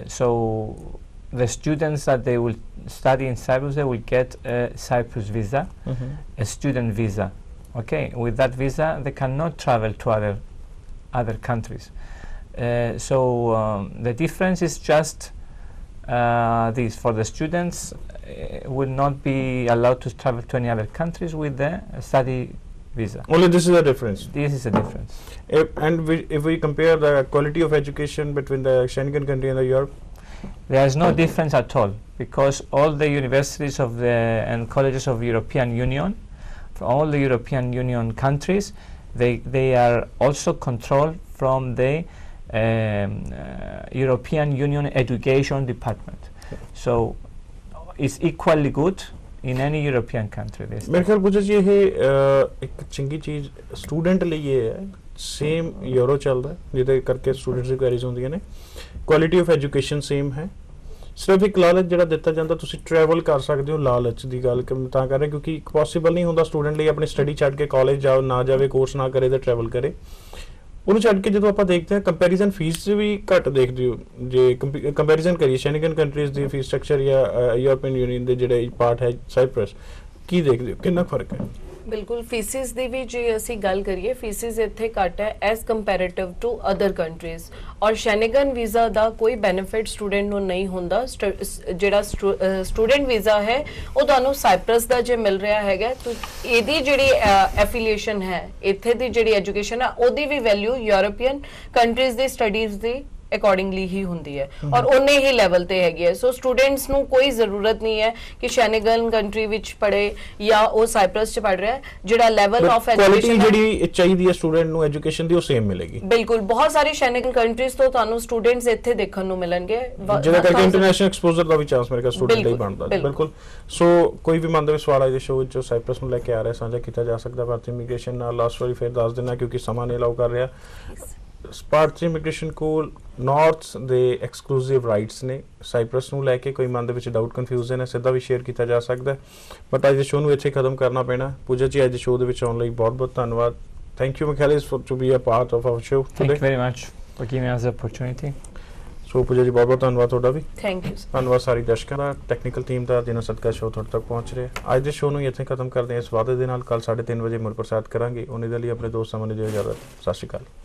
So the students that they will study in Cyprus they will get a Cyprus visa, a student visa. Okay, with that visa they cannot travel to other countries. So the difference is just this: for the students will not be allowed to travel to any other countries with the study visa. Only this is the difference. This is the difference. If we compare the quality of education between the Schengen country and the Europe, there is no difference at all because all the universities of the and colleges of European Union, from all the European Union countries, they are also controlled from the European Union Education Department. So it's equally good in any European country. ਮੇਰੇ ਖਿਆਲ ਪੁੱਛੋ ਜੀ ਇਹ ਇੱਕ ਚੰਗੀ ਚੀਜ਼ student ਲਈ ਇਹ ਹੈ ਸੇਮ ਯੂਰੋ ਚੱਲਦਾ ਜਿਹਦੇ ਕਰਕੇ ਸਟੂਡੈਂਟਸ ਦੀ ਕੁਐਰੀਜ਼ ਹੁੰਦੀਆਂ ਨੇ ਕੁਆਲਿਟੀ ਆਫ ਐਜੂਕੇਸ਼ਨ ਸੇਮ ਹੈ ਸਿਰਫ ਇੱਕ ਲਾਲਚ ਜਿਹੜਾ ਦਿੱਤਾ ਜਾਂਦਾ ਤੁਸੀਂ ਟਰੈਵਲ ਕਰ ਸਕਦੇ ਹੋ ਲਾਲਚ ਦੀ ਗੱਲ ਤਾਂ ਕਰ ਰਹੇ ਕਿਉਂਕਿ ਪੋਸੀਬਲ ਨਹੀਂ ਹੁੰਦਾ ਸਟੂਡੈਂਟ ਲਈ ਆਪਣੀ ਸਟੱਡੀ ਛੱਡ ਕੇ ਕਾਲਜ ਜਾਓ ਨਾ ਜਾਵੇ ਕੋਰਸ ਨਾ ਕਰੇ ਤੇ ਟਰੈਵਲ ਕਰੇ ਉਹਨੂੰ ਛੱਡ ਕੇ ਜਦੋਂ ਆਪਾਂ ਦੇਖਦੇ ਹਾਂ ਕੰਪੈਰੀਜ਼ਨ ਫੀਸ ਵੀ ਘੱਟ ਦੇਖਦੇ ਹੋ ਜੇ ਕੰਪੈਰੀਜ਼ਨ ਕਰੀਏ ਸ਼ੈਨਗਨ ਕੰਟਰੀਜ਼ ਦੀ ਫੀਸ ਸਟਰਕਚਰ ਜਾਂ ਯੂਰਪੀਅਨ ਯੂਨੀਅਨ ਦੇ ਜਿਹੜੇ ਪਾਰਟ ਹੈ ਸਾਈਪਰਸ ਕੀ ਦੇਖਦੇ ਹੋ ਕਿੰਨਾ ਫਰਕ ਹੈ ਬਿਲਕੁਲ ਫੀਸਿਸ ਦੀ ਵੀ ਜੇ ਅਸੀਂ ਗੱਲ ਕਰੀਏ ਫੀਸਿਸ ਇੱਥੇ ਘੱਟ ਹੈ as comparative to other countries ਔਰ ਸ਼ੈਨਗਨ ਵੀਜ਼ਾ ਦਾ ਕੋਈ ਬੈਨੀਫਿਟ ਸਟੂਡੈਂਟ ਨੂੰ ਨਹੀਂ ਹੁੰਦਾ ਜਿਹੜਾ ਸਟੂਡੈਂਟ ਵੀਜ਼ਾ ਹੈ ਉਹ ਤੁਹਾਨੂੰ ਸਾਈਪਰਸ ਦਾ ਜੇ ਮਿਲ ਰਿਹਾ ਹੈਗਾ ਤਾਂ ਇਹਦੀ ਜਿਹੜੀ ਐਫੀਲੀਏਸ਼ਨ ਹੈ ਇੱਥੇ ਦੀ ਜਿਹੜੀ ਐਜੂਕੇਸ਼ਨ ਹੈ ਉਹਦੀ ਵੀ ਵੈਲਿਊ ਯੂਰਪੀਅਨ ਕੰਟਰੀਜ਼ ਦੀ ਸਟੱਡੀਜ਼ ਦੀ ਅਕੋਰਡਿੰਗਲੀ ਹੀ ਹੁੰਦੀ ਹੈ ਔਰ ਉਹਨੇ ਹੀ ਲੈਵਲ ਤੇ ਹੈਗੀ ਹੈ ਸੋ ਸਟੂਡੈਂਟਸ ਨੂੰ ਕੋਈ ਜ਼ਰੂਰਤ ਨਹੀਂ ਹੈ ਕਿ ਸ਼ੈਨਗਨ ਕੰਟਰੀ ਵਿੱਚ ਪੜ੍ਹੇ ਜਾਂ ਉਹ ਸਾਈਪਰਸ 'ਚ ਪੜ੍ਹ ਰਿਹਾ ਜਿਹੜਾ ਲੈਵਲ ਆਫ ਐਜੂਕੇਸ਼ਨ ਜਿਹੜੀ ਚਾਹੀਦੀ ਹੈ ਸਟੂਡੈਂਟ ਨੂੰ ਐਜੂਕੇਸ਼ਨ ਦੀ ਉਹ ਸੇਮ ਮਿਲੇਗੀ ਬਿਲਕੁਲ ਬਹੁਤ ਸਾਰੇ ਸ਼ੈਨਗਨ ਕੰਟਰੀਜ਼ ਤੋਂ ਤੁਹਾਨੂੰ ਸਟੂਡੈਂਟਸ ਇੱਥੇ ਦੇਖਣ ਨੂੰ ਮਿਲਣਗੇ ਜਿਹਦਾ ਕਰਕੇ ਇੰਟਰਨੈਸ਼ਨਲ ਐਕਸਪੋਜ਼ਰ ਦਾ ਵੀ ਚਾਂਸ ਮੇਰੇ ਕੋਲ ਸਟੂਡੈਂਟ ਲਈ ਬਣਦਾ ਬਿਲਕੁਲ ਸੋ ਕੋਈ ਵੀ ਮਨ ਦੇ ਵਿੱਚ ਸਵਾਲ ਆਏ ਸ਼ੋਅ ਵਿੱਚ ਸਾਈਪਰਸ ਨੂੰ ਲੈ ਕੇ ਆ ਰਿਹਾ ਸਾਂਝਾ ਕੀਤਾ ਜਾ ਸਕਦਾ ਭਾਰਤੀ ਇਮੀਗ੍ਰੇਸ਼ਨ ਨਾਲ ਲਾਸਟ ਵਾਰੀ ਫਿਰ ਦੱਸ ਦੇਣਾ ਕਿਉਂਕਿ ਸਮਾਂ ਨਹੀਂ ਅਲਾਉ ਕਰ ਰਿਹਾ ਭਾਰਤੀ ਇਮੀਗ੍ਰੇਸ਼ਨ ਕੋਲ ਨਾਰਥ ਦੇ ਐਕਸਕਲੂਸਿਵ ਰਾਈਟਸ ਨੇ ਸਾਈਪਰਸ ਨੂੰ ਲੈ ਕੇ ਕੋਈ ਮਨ ਦੇ ਵਿੱਚ ਡਾਊਟ ਕਨਫਿਊਜ਼ਨ ਹੈ ਸਿੱਧਾ ਵੀ ਸ਼ੇਅਰ ਕੀਤਾ ਜਾ ਸਕਦਾ ਬਟ ਅੱਜ ਦੇ ਸ਼ੋਅ ਨੂੰ ਇੱਥੇ ਖਤਮ ਕਰਨਾ ਪੈਣਾ ਪੂਜਾ ਜੀ ਅੱਜ ਦੇ ਸ਼ੋਅ ਦੇ ਵਿੱਚ ਆਉਣ ਲਈ ਬਹੁਤ ਬਹੁਤ ਧੰਨਵਾਦ thank you Mikhailis for to be a part of our show thank you very much for giving us the opportunity so Pooja ji ਬਹੁਤ ਬਹੁਤ ਧੰਨਵਾਦ ਤੁਹਾਡਾ ਵੀ ਥੈਂਕ ਯੂ ਧੰਨਵਾਦ ਸਾਰੀ ਦਰਸ਼ਕਾਂ ਦਾ ਟੈਕਨੀਕਲ ਟੀਮ ਦਾ ਜਿਨ੍ਹਾਂ ਸਦਕਾ ਸ਼ੋਅ ਤੁਹਾਡੇ ਤੱਕ ਪਹੁੰਚ ਰਿਹਾ ਅੱਜ ਦੇ ਸ਼ੋਅ ਨੂੰ ਇੱਥੇ ਖਤਮ ਕਰਦੇ ਹਾਂ ਇਸ ਵਾਅਦੇ ਦੇ ਨਾਲ ਕੱਲ 3:30 ਵਜੇ ਮੁੜ ਪ੍ਰਸਾਰਿਤ ਕਰਾਂਗੇ ਉਹਨੇ ਦੇ ਲਈ ਆਪਣੇ ਦੋਸਤਾਂ ਨੂੰ ਦਿਓ ਇਜਾਜ਼ਤ ਸਤਿ ਸ਼੍ਰੀ ਅਕਾਲ